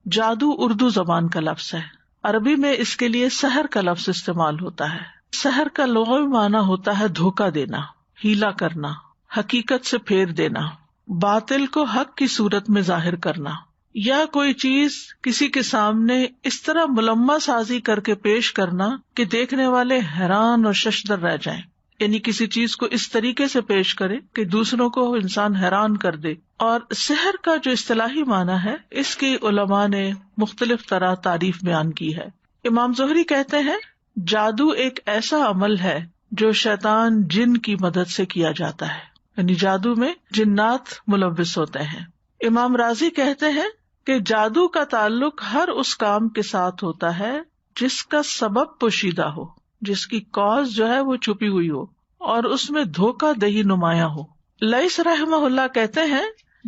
جادو اردو زبان کا لفظ ہے، عربی میں اس کے لیے سحر کا لفظ استعمال ہوتا ہے۔ سحر کا لغوی معنی ہوتا ہے دھوکہ دینا، ہیلا کرنا، حقیقت سے پھیر دینا، باطل کو حق کی صورت میں ظاہر کرنا، یا کوئی چیز کسی کے سامنے اس طرح ملمہ سازی کر کے پیش کرنا کہ دیکھنے والے حیران اور ششدر رہ جائیں، یعنی کسی چیز کو اس طریقے سے پیش کرے کہ دوسروں کو انسان حیران کر دے۔ اور سحر کا جو اصطلاحی معنی ہے، اس کی علماء نے مختلف طرح تعریف بیان کی ہے۔ امام زہری کہتے ہیں جادو ایک ایسا عمل ہے جو شیطان جن کی مدد سے کیا جاتا ہے، یعنی جادو میں جنات ملوث ہوتے ہیں۔ امام رازی کہتے ہیں کہ جادو کا تعلق ہر اس کام کے ساتھ ہوتا ہے جس کا سبب پوشیدہ ہو، جس کی کاز جو ہے وہ چھپی ہوئی ہو اور اس میں دھوکہ دہی نمایاں ہو۔ لیث رحمہ اللہ کہتے ہیں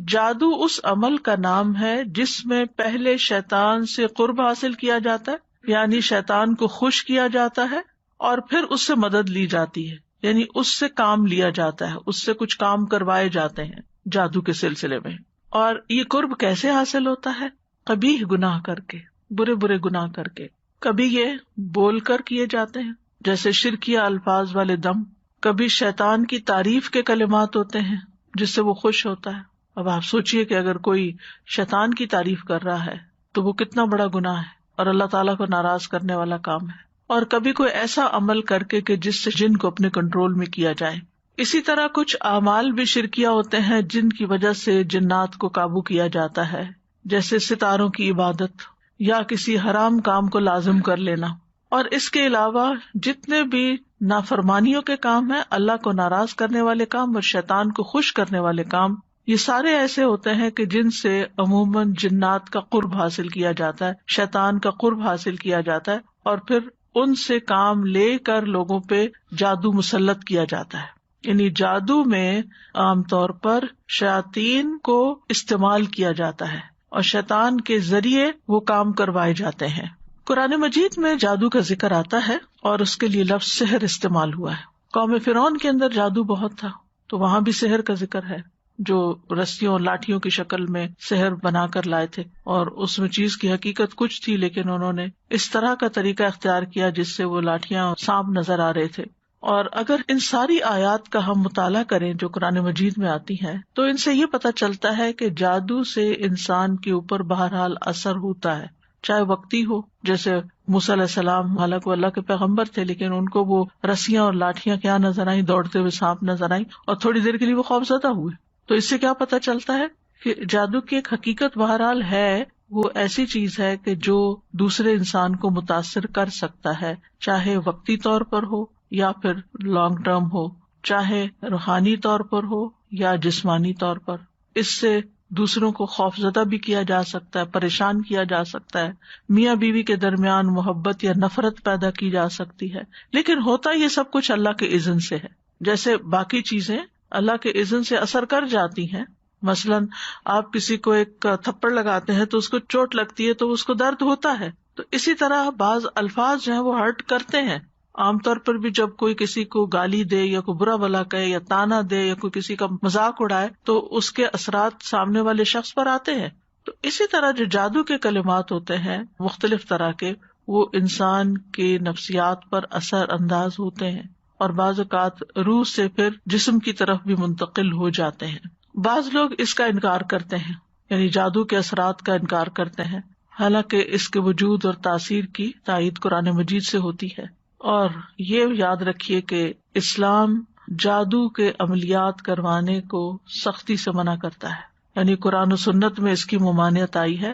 جادو اس عمل کا نام ہے جس میں پہلے شیطان سے قرب حاصل کیا جاتا ہے، یعنی شیطان کو خوش کیا جاتا ہے، اور پھر اس سے مدد لی جاتی ہے، یعنی اس سے کام لیا جاتا ہے، اس سے کچھ کام کروائے جاتے ہیں جادو کے سلسلے میں۔ اور یہ قرب کیسے حاصل ہوتا ہے؟ قبیح گناہ کر کے، برے برے گناہ کر کے۔ کبھی یہ بول کر کیے جاتے ہیں جیسے شرکیہ الفاظ والے دم، کبھی شیطان کی تعریف کے کلمات ہوتے ہیں جس سے وہ خوش ہوتا ہے۔ اب آپ سوچئے کہ اگر کوئی شیطان کی تعریف کر رہا ہے تو وہ کتنا بڑا گناہ ہے اور اللہ تعالیٰ کو ناراض کرنے والا کام ہے۔ اور کبھی کوئی ایسا عمل کر کے کہ جس سے جن کو اپنے کنٹرول میں کیا جائے۔ اسی طرح کچھ اعمال بھی شرکیہ ہوتے ہیں جن کی وجہ سے جنات کو قابو کیا جاتا ہے، جیسے ستاروں کی عبادت یا کسی حرام کام کو لازم کر لینا۔ اور اس کے علاوہ جتنے بھی نافرمانیوں کے کام ہیں، اللہ کو ناراض کرنے والے کام اور شیطان کو خوش کرنے والے کام، یہ سارے ایسے ہوتے ہیں کہ جن سے عموماً جنات کا قرب حاصل کیا جاتا ہے، شیطان کا قرب حاصل کیا جاتا ہے، اور پھر ان سے کام لے کر لوگوں پہ جادو مسلط کیا جاتا ہے۔ یعنی جادو میں عام طور پر شیاطین کو استعمال کیا جاتا ہے اور شیطان کے ذریعے وہ کام کروائے جاتے ہیں۔ قرآن مجید میں جادو کا ذکر آتا ہے اور اس کے لیے لفظ سحر استعمال ہوا ہے۔ قوم فرعون کے اندر جادو بہت تھا تو وہاں بھی سحر کا ذکر ہے، جو رسیوں اور لاٹھیوں کی شکل میں سحر بنا کر لائے تھے، اور اس میں چیز کی حقیقت کچھ تھی لیکن انہوں نے اس طرح کا طریقہ اختیار کیا جس سے وہ لاٹھیاں سانپ نظر آ رہے تھے۔ اور اگر ان ساری آیات کا ہم مطالعہ کریں جو قرآن مجید میں آتی ہیں تو ان سے یہ پتہ چلتا ہے کہ جادو سے انسان کے اوپر بہرحال اثر ہوتا ہے، چاہے وقتی ہو، جیسے موسیٰ علیہ السلام، حالانکہ وہ اللہ کے پیغمبر تھے لیکن ان کو وہ رسیاں اور لاٹھیاں کیا نظر آئیں، دوڑتے ہوئے سانپ نظر آئیں، اور تھوڑی دیر کے لیے وہ خوفزدہ ہوئے۔ تو اس سے کیا پتہ چلتا ہے کہ جادو کی ایک حقیقت بہرحال ہے، وہ ایسی چیز ہے کہ جو دوسرے انسان کو متاثر کر سکتا ہے، چاہے وقتی طور پر ہو یا پھر لانگ ٹرم ہو، چاہے روحانی طور پر ہو یا جسمانی طور پر۔ اس سے دوسروں کو خوفزدہ بھی کیا جا سکتا ہے، پریشان کیا جا سکتا ہے، میاں بیوی کے درمیان محبت یا نفرت پیدا کی جا سکتی ہے، لیکن ہوتا یہ سب کچھ اللہ کے اذن سے ہے۔ جیسے باقی چیزیں اللہ کے اذن سے اثر کر جاتی ہیں، مثلاً آپ کسی کو ایک تھپڑ لگاتے ہیں تو اس کو چوٹ لگتی ہے تو اس کو درد ہوتا ہے، تو اسی طرح بعض الفاظ جو ہیں وہ ہرٹ کرتے ہیں۔ عام طور پر بھی جب کوئی کسی کو گالی دے یا کوئی برا بھلا کہے یا تانا دے یا کوئی کسی کا مذاق اڑائے تو اس کے اثرات سامنے والے شخص پر آتے ہیں۔ تو اسی طرح جو جادو کے کلمات ہوتے ہیں مختلف طرح کے، وہ انسان کے نفسیات پر اثر انداز ہوتے ہیں اور بعض اوقات روح سے پھر جسم کی طرف بھی منتقل ہو جاتے ہیں۔ بعض لوگ اس کا انکار کرتے ہیں، یعنی جادو کے اثرات کا انکار کرتے ہیں، حالانکہ اس کے وجود اور تاثیر کی تائید قرآن مجید سے ہوتی ہے۔ اور یہ یاد رکھیے کہ اسلام جادو کے عملیات کروانے کو سختی سے منع کرتا ہے، یعنی قرآن و سنت میں اس کی ممانعت آئی ہے،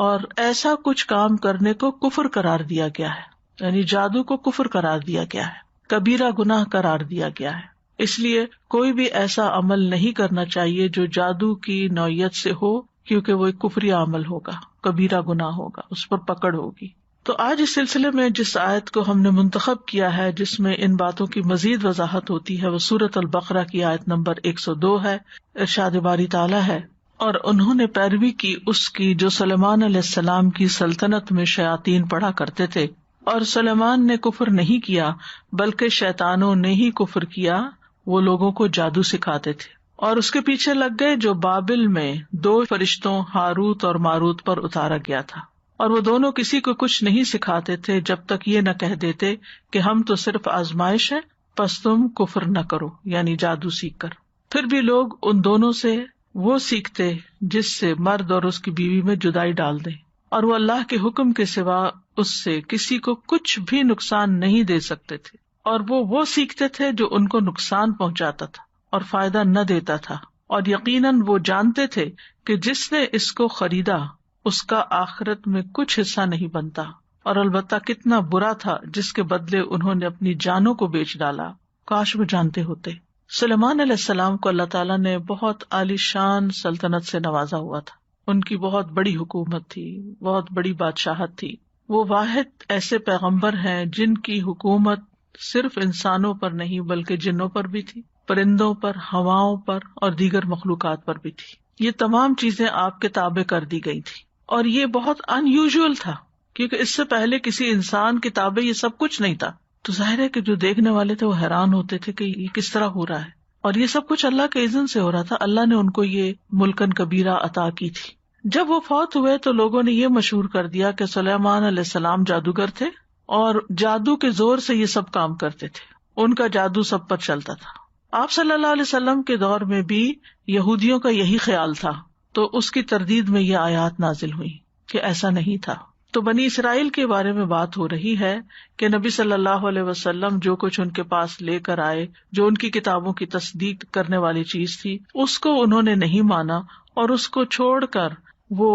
اور ایسا کچھ کام کرنے کو کفر قرار دیا گیا ہے، یعنی جادو کو کفر قرار دیا گیا ہے، کبیرہ گناہ قرار دیا گیا ہے۔ اس لیے کوئی بھی ایسا عمل نہیں کرنا چاہیے جو جادو کی نوعیت سے ہو، کیونکہ وہ ایک کفری عمل ہوگا، کبیرہ گناہ ہوگا، اس پر پکڑ ہوگی۔ تو آج اس سلسلے میں جس آیت کو ہم نے منتخب کیا ہے جس میں ان باتوں کی مزید وضاحت ہوتی ہے وہ سورۃ البقرہ کی آیت نمبر 102 ہے۔ ارشاد باری تعالیٰ ہے، اور انہوں نے پیروی کی اس کی جو سلیمان علیہ السلام کی سلطنت میں شیاطین پڑھا کرتے تھے، اور سلیمان نے کفر نہیں کیا بلکہ شیطانوں نے ہی کفر کیا، وہ لوگوں کو جادو سکھاتے تھے۔ اور اس کے پیچھے لگ گئے جو بابل میں 2 فرشتوں ہاروت اور ماروت پر اتارا گیا تھا، اور وہ دونوں کسی کو کچھ نہیں سکھاتے تھے جب تک یہ نہ کہہ دیتے کہ ہم تو صرف آزمائش ہے، پس تم کفر نہ کرو، یعنی جادو سیکھ کر۔ پھر بھی لوگ ان دونوں سے وہ سیکھتے جس سے مرد اور اس کی بیوی میں جدائی ڈال دیں، اور وہ اللہ کے حکم کے سوا اس سے کسی کو کچھ بھی نقصان نہیں دے سکتے تھے، اور وہ سیکھتے تھے جو ان کو نقصان پہنچاتا تھا اور فائدہ نہ دیتا تھا، اور یقیناً وہ جانتے تھے کہ جس نے اس کو خریدا اس کا آخرت میں کچھ حصہ نہیں بنتا، اور البتہ کتنا برا تھا جس کے بدلے انہوں نے اپنی جانوں کو بیچ ڈالا، کاش وہ جانتے ہوتے۔ سلیمان علیہ السلام کو اللہ تعالیٰ نے بہت عالی شان سلطنت سے نوازا ہوا تھا، ان کی بہت بڑی حکومت تھی، بہت بڑی بادشاہت تھی۔ وہ واحد ایسے پیغمبر ہیں جن کی حکومت صرف انسانوں پر نہیں بلکہ جنوں پر بھی تھی، پرندوں پر، ہواؤں پر اور دیگر مخلوقات پر بھی تھی۔ یہ تمام چیزیں آپ کے تابع کر دی گئی تھی، اور یہ بہت ان یوزول تھا کیونکہ اس سے پہلے کسی انسان کے تابع یہ سب کچھ نہیں تھا۔ تو ظاہر ہے کہ جو دیکھنے والے تھے وہ حیران ہوتے تھے کہ یہ کس طرح ہو رہا ہے، اور یہ سب کچھ اللہ کے اذن سے ہو رہا تھا۔ اللہ نے ان کو یہ ملکن کبیرہ عطا کی تھی۔ جب وہ فوت ہوئے تو لوگوں نے یہ مشہور کر دیا کہ سلیمان علیہ السلام جادوگر تھے، اور جادو کے زور سے یہ سب کام کرتے تھے، ان کا جادو سب پر چلتا تھا۔ آپ صلی اللہ علیہ وسلم کے دور میں بھی یہودیوں کا یہی خیال تھا، تو اس کی تردید میں یہ آیات نازل ہوئی کہ ایسا نہیں تھا۔ تو بنی اسرائیل کے بارے میں بات ہو رہی ہے کہ نبی صلی اللہ علیہ وسلم جو کچھ ان کے پاس لے کر آئے، جو ان کی کتابوں کی تصدیق کرنے والی چیز تھی، اس کو انہوں نے نہیں مانا، اور اس کو چھوڑ کر وہ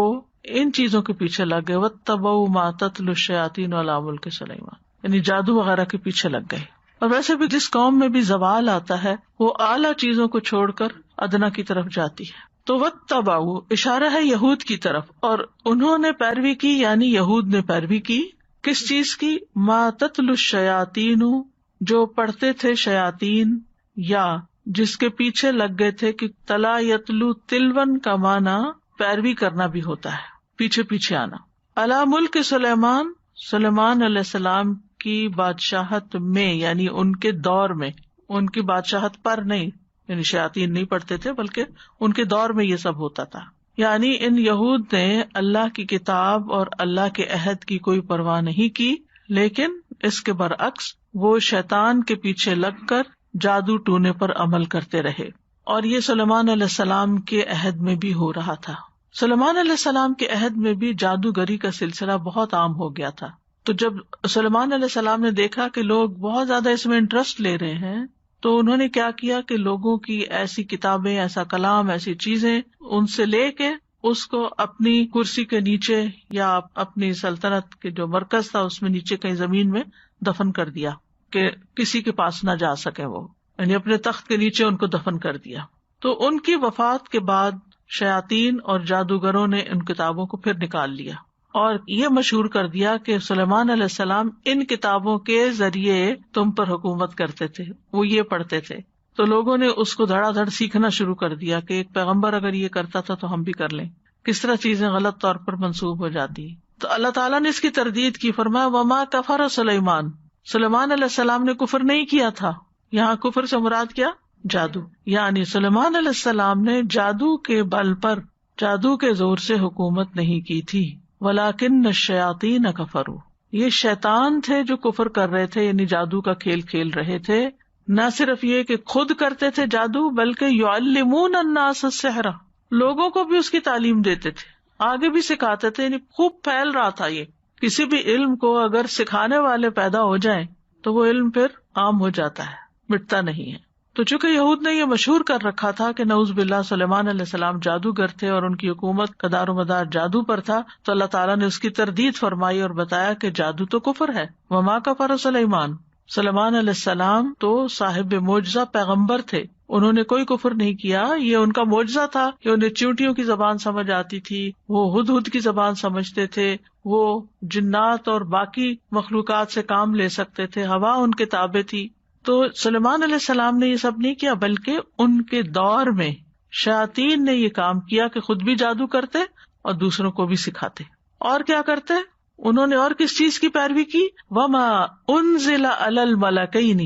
ان چیزوں کے پیچھے لگ گئے۔ وَاتَّبَعُوا مَا تَتْلُو الشَّيَاطِينُ عَلَىٰ مُلْكِ سُلَيْمَانَ، یعنی جادو وغیرہ کے پیچھے لگ گئے۔ اور ویسے بھی جس قوم میں بھی زوال آتا ہے وہ اعلیٰ چیزوں کو چھوڑ کر ادنا کی طرف جاتی ہے۔ تو وَاتَّبَعُوا اشارہ ہے یہود کی طرف، اور انہوں نے پیروی کی، یعنی یہود نے پیروی کی کس چیز کی؟ مَا تَتْلُو الشَّيَاطِينُ، جو پڑھتے تھے شیاطین، یا جس کے پیچھے لگ گئے تھے، کہ تلا یتلو تلون کا معنی پیروی کرنا بھی ہوتا ہے، پیچھے پیچھے آنا۔ علی ملک سلیمان، سلیمان علیہ السلام کی بادشاہت میں، یعنی ان کے دور میں، ان کی بادشاہت پر نہیں، یعنی شیاطین نہیں پڑھتے تھے بلکہ ان کے دور میں یہ سب ہوتا تھا۔ یعنی ان یہود نے اللہ کی کتاب اور اللہ کے عہد کی کوئی پرواہ نہیں کی، لیکن اس کے برعکس وہ شیطان کے پیچھے لگ کر جادو ٹونے پر عمل کرتے رہے، اور یہ سلیمان علیہ السلام کے عہد میں بھی ہو رہا تھا۔ سلیمان علیہ السلام کے عہد میں بھی جادوگری کا سلسلہ بہت عام ہو گیا تھا۔ تو جب سلیمان علیہ السلام نے دیکھا کہ لوگ بہت زیادہ اس میں انٹرسٹ لے رہے ہیں، تو انہوں نے کیا کیا کہ لوگوں کی ایسی کتابیں، ایسا کلام، ایسی چیزیں ان سے لے کے اس کو اپنی کرسی کے نیچے یا اپنی سلطنت کے جو مرکز تھا اس میں نیچے کہیں زمین میں دفن کر دیا کہ کسی کے پاس نہ جا سکے، وہ یعنی اپنے تخت کے نیچے ان کو دفن کر دیا۔ تو ان کی وفات کے بعد شیاطین اور جادوگروں نے ان کتابوں کو پھر نکال لیا اور یہ مشہور کر دیا کہ سلیمان علیہ السلام ان کتابوں کے ذریعے تم پر حکومت کرتے تھے، وہ یہ پڑھتے تھے۔ تو لوگوں نے اس کو دھڑا دھڑ سیکھنا شروع کر دیا کہ ایک پیغمبر اگر یہ کرتا تھا تو ہم بھی کر لیں، کس طرح چیزیں غلط طور پر منسوب ہو جاتی۔ تو اللہ تعالیٰ نے اس کی تردید کی، فرمایا وما کفر سلیمان، سلیمان علیہ السلام نے کفر نہیں کیا تھا۔ یہاں کفر سے مراد کیا؟ جادو، یعنی سلیمان علیہ السلام نے جادو کے بل پر، جادو کے زور سے حکومت نہیں کی تھی۔ وَلَٰكِنَّ الشَّيَاطِينَ كَفَرُوا، یہ شیطان تھے جو کفر کر رہے تھے، یعنی جادو کا کھیل کھیل رہے تھے۔ نہ صرف یہ کہ خود کرتے تھے جادو، بلکہ يُعَلِّمُونَ النَّاسَ السِّحْرَ، لوگوں کو بھی اس کی تعلیم دیتے تھے، آگے بھی سکھاتے تھے، یعنی خوب پھیل رہا تھا یہ۔ کسی بھی علم کو اگر سکھانے والے پیدا ہو جائیں تو وہ علم پھر عام ہو جاتا ہے، مٹتا نہیں ہے۔ تو چونکہ یہود نے یہ مشہور کر رکھا تھا کہ نعوذ باللہ سلیمان علیہ السلام جادوگر تھے اور ان کی حکومت کا دار و مدار جادو پر تھا، تو اللہ تعالیٰ نے اس کی تردید فرمائی اور بتایا کہ جادو تو کفر ہے۔ وما کفر سلیمان، سلیمان علیہ السلام تو صاحب معجزہ پیغمبر تھے، انہوں نے کوئی کفر نہیں کیا، یہ ان کا معجزہ تھا کہ انہیں چیونٹیوں کی زبان سمجھ آتی تھی، وہ ہدہد کی زبان سمجھتے تھے، وہ جنات اور باقی مخلوقات سے کام لے سکتے تھے، ہوا ان کے تابع تھی۔ تو سلیمان علیہ السلام نے یہ سب نہیں کیا، بلکہ ان کے دور میں شیاطین نے یہ کام کیا کہ خود بھی جادو کرتے اور دوسروں کو بھی سکھاتے۔ اور کیا کرتے؟ انہوں نے اور کس چیز کی پیروی کی؟ وما انزل علی الملکین،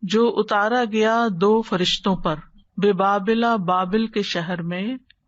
جو اتارا گیا 2 فرشتوں پر، بے بابلا، بابل کے شہر میں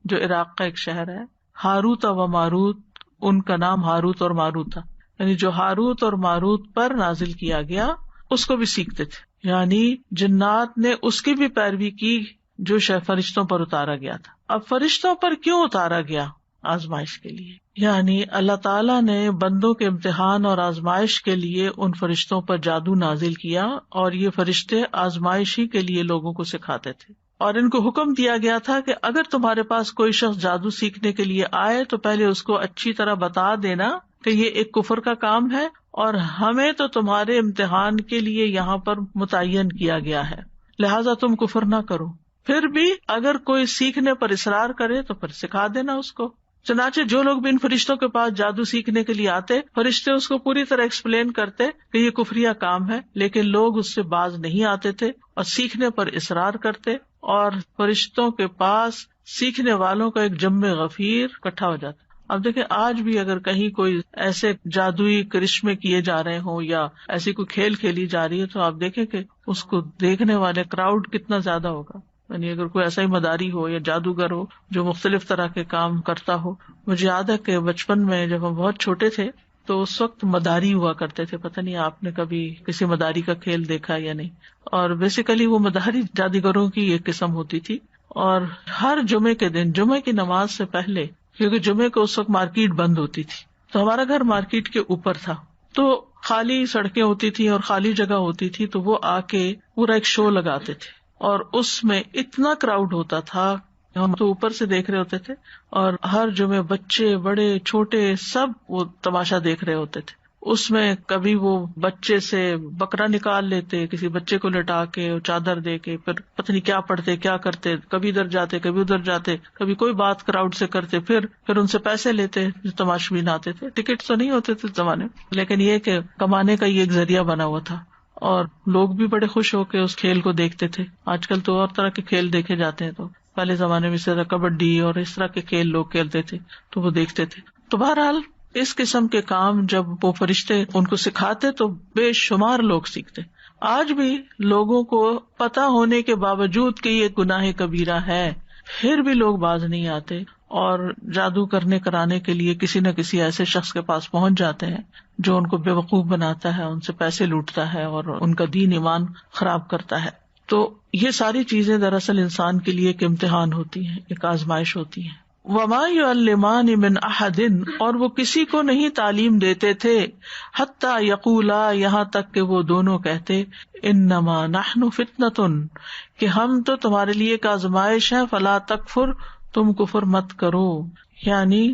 جو عراق کا ایک شہر ہے، ہاروت و ماروت، ان کا نام ہاروت اور ماروت تھا، یعنی جو ہاروت اور ماروت پر نازل کیا گیا اس کو بھی سیکھتے تھے، یعنی جنات نے اس کی بھی پیروی کی جو فرشتوں پر اتارا گیا تھا۔ اب فرشتوں پر کیوں اتارا گیا؟ آزمائش کے لیے، یعنی اللہ تعالیٰ نے بندوں کے امتحان اور آزمائش کے لیے ان فرشتوں پر جادو نازل کیا، اور یہ فرشتے آزمائش ہی کے لیے لوگوں کو سکھاتے تھے، اور ان کو حکم دیا گیا تھا کہ اگر تمہارے پاس کوئی شخص جادو سیکھنے کے لیے آئے تو پہلے اس کو اچھی طرح بتا دینا کہ یہ ایک کفر کا کام ہے، اور ہمیں تو تمہارے امتحان کے لیے یہاں پر متعین کیا گیا ہے، لہذا تم کفر نہ کرو۔ پھر بھی اگر کوئی سیکھنے پر اصرار کرے تو پھر سکھا دینا اس کو۔ چنانچہ جو لوگ بھی ان فرشتوں کے پاس جادو سیکھنے کے لیے آتے، فرشتے اس کو پوری طرح ایکسپلین کرتے کہ یہ کفریہ کام ہے، لیکن لوگ اس سے باز نہیں آتے تھے اور سیکھنے پر اصرار کرتے، اور فرشتوں کے پاس سیکھنے والوں کا ایک جم غفیر اکٹھا ہو جاتا۔ اب دیکھیں، آج بھی اگر کہیں کوئی ایسے جادوئی کرشمے کیے جا رہے ہوں یا ایسی کوئی کھیل کھیلی جا رہی ہے تو آپ دیکھیں کہ اس کو دیکھنے والے کراؤڈ کتنا زیادہ ہوگا۔ یعنی اگر کوئی ایسا ہی مداری ہو یا جادوگر ہو جو مختلف طرح کے کام کرتا ہو۔ مجھے یاد ہے کہ بچپن میں جب ہم بہت چھوٹے تھے تو اس وقت مداری ہوا کرتے تھے، پتہ نہیں آپ نے کبھی کسی مداری کا کھیل دیکھا یا نہیں۔ اور بیسیکلی وہ مداری جادوگروں کی ایک قسم ہوتی تھی، اور ہر جمعے کے دن، جمعے کی نماز سے پہلے، کیونکہ جمعے کو اس وقت مارکیٹ بند ہوتی تھی، تو ہمارا گھر مارکیٹ کے اوپر تھا، تو خالی سڑکیں ہوتی تھی اور خالی جگہ ہوتی تھی، تو وہ آ کے پورا ایک شو لگاتے تھے، اور اس میں اتنا کراؤڈ ہوتا تھا، ہم تو اوپر سے دیکھ رہے ہوتے تھے، اور ہر جمعے بچے بڑے چھوٹے سب وہ تماشا دیکھ رہے ہوتے تھے۔ اس میں کبھی وہ بچے سے بکرا نکال لیتے، کسی بچے کو لٹا کے چادر دے کے، پھر پتہ نہیں کیا پڑھتے کیا کرتے، کبھی ادھر جاتے کبھی ادھر جاتے، کبھی کوئی بات کراؤڈ سے کرتے، پھر ان سے پیسے لیتے جو تماشبین آتے تھے۔ ٹکٹ تو نہیں ہوتے تھے اس زمانے میں، لیکن یہ کہ کمانے کا یہ ایک ذریعہ بنا ہوا تھا، اور لوگ بھی بڑے خوش ہو کے اس کھیل کو دیکھتے تھے۔ آج کل تو اور طرح کے کھیل دیکھے جاتے ہیں، تو پہلے زمانے میں سے کبڈی اور اس طرح کے کھیل لوگ کھیلتے تھے تو وہ دیکھتے تھے۔ تو بہرحال اس قسم کے کام جب وہ فرشتے ان کو سکھاتے تو بے شمار لوگ سیکھتے۔ آج بھی لوگوں کو پتا ہونے کے باوجود کہ یہ گناہ کبیرہ ہے، پھر بھی لوگ باز نہیں آتے اور جادو کرنے کرانے کے لیے کسی نہ کسی ایسے شخص کے پاس پہنچ جاتے ہیں جو ان کو بیوقوف بناتا ہے، ان سے پیسے لوٹتا ہے اور ان کا دین ایمان خراب کرتا ہے۔ تو یہ ساری چیزیں دراصل انسان کے لیے ایک امتحان ہوتی ہیں، ایک آزمائش ہوتی ہیں۔ وَمَا يُعَلِّمَانِ مِنْ أَحَدٍ، اور وہ کسی کو نہیں تعلیم دیتے تھے، حَتَّى يَقُولَا، یہاں تک کہ وہ دونوں کہتے، إِنَّمَا نَحْنُ فِتْنَةٌ، کہ ہم تو تمہارے لیے ایک آزمائش ہے، فَلَا تَكْفُرْ، تم کفر مت کرو۔ یعنی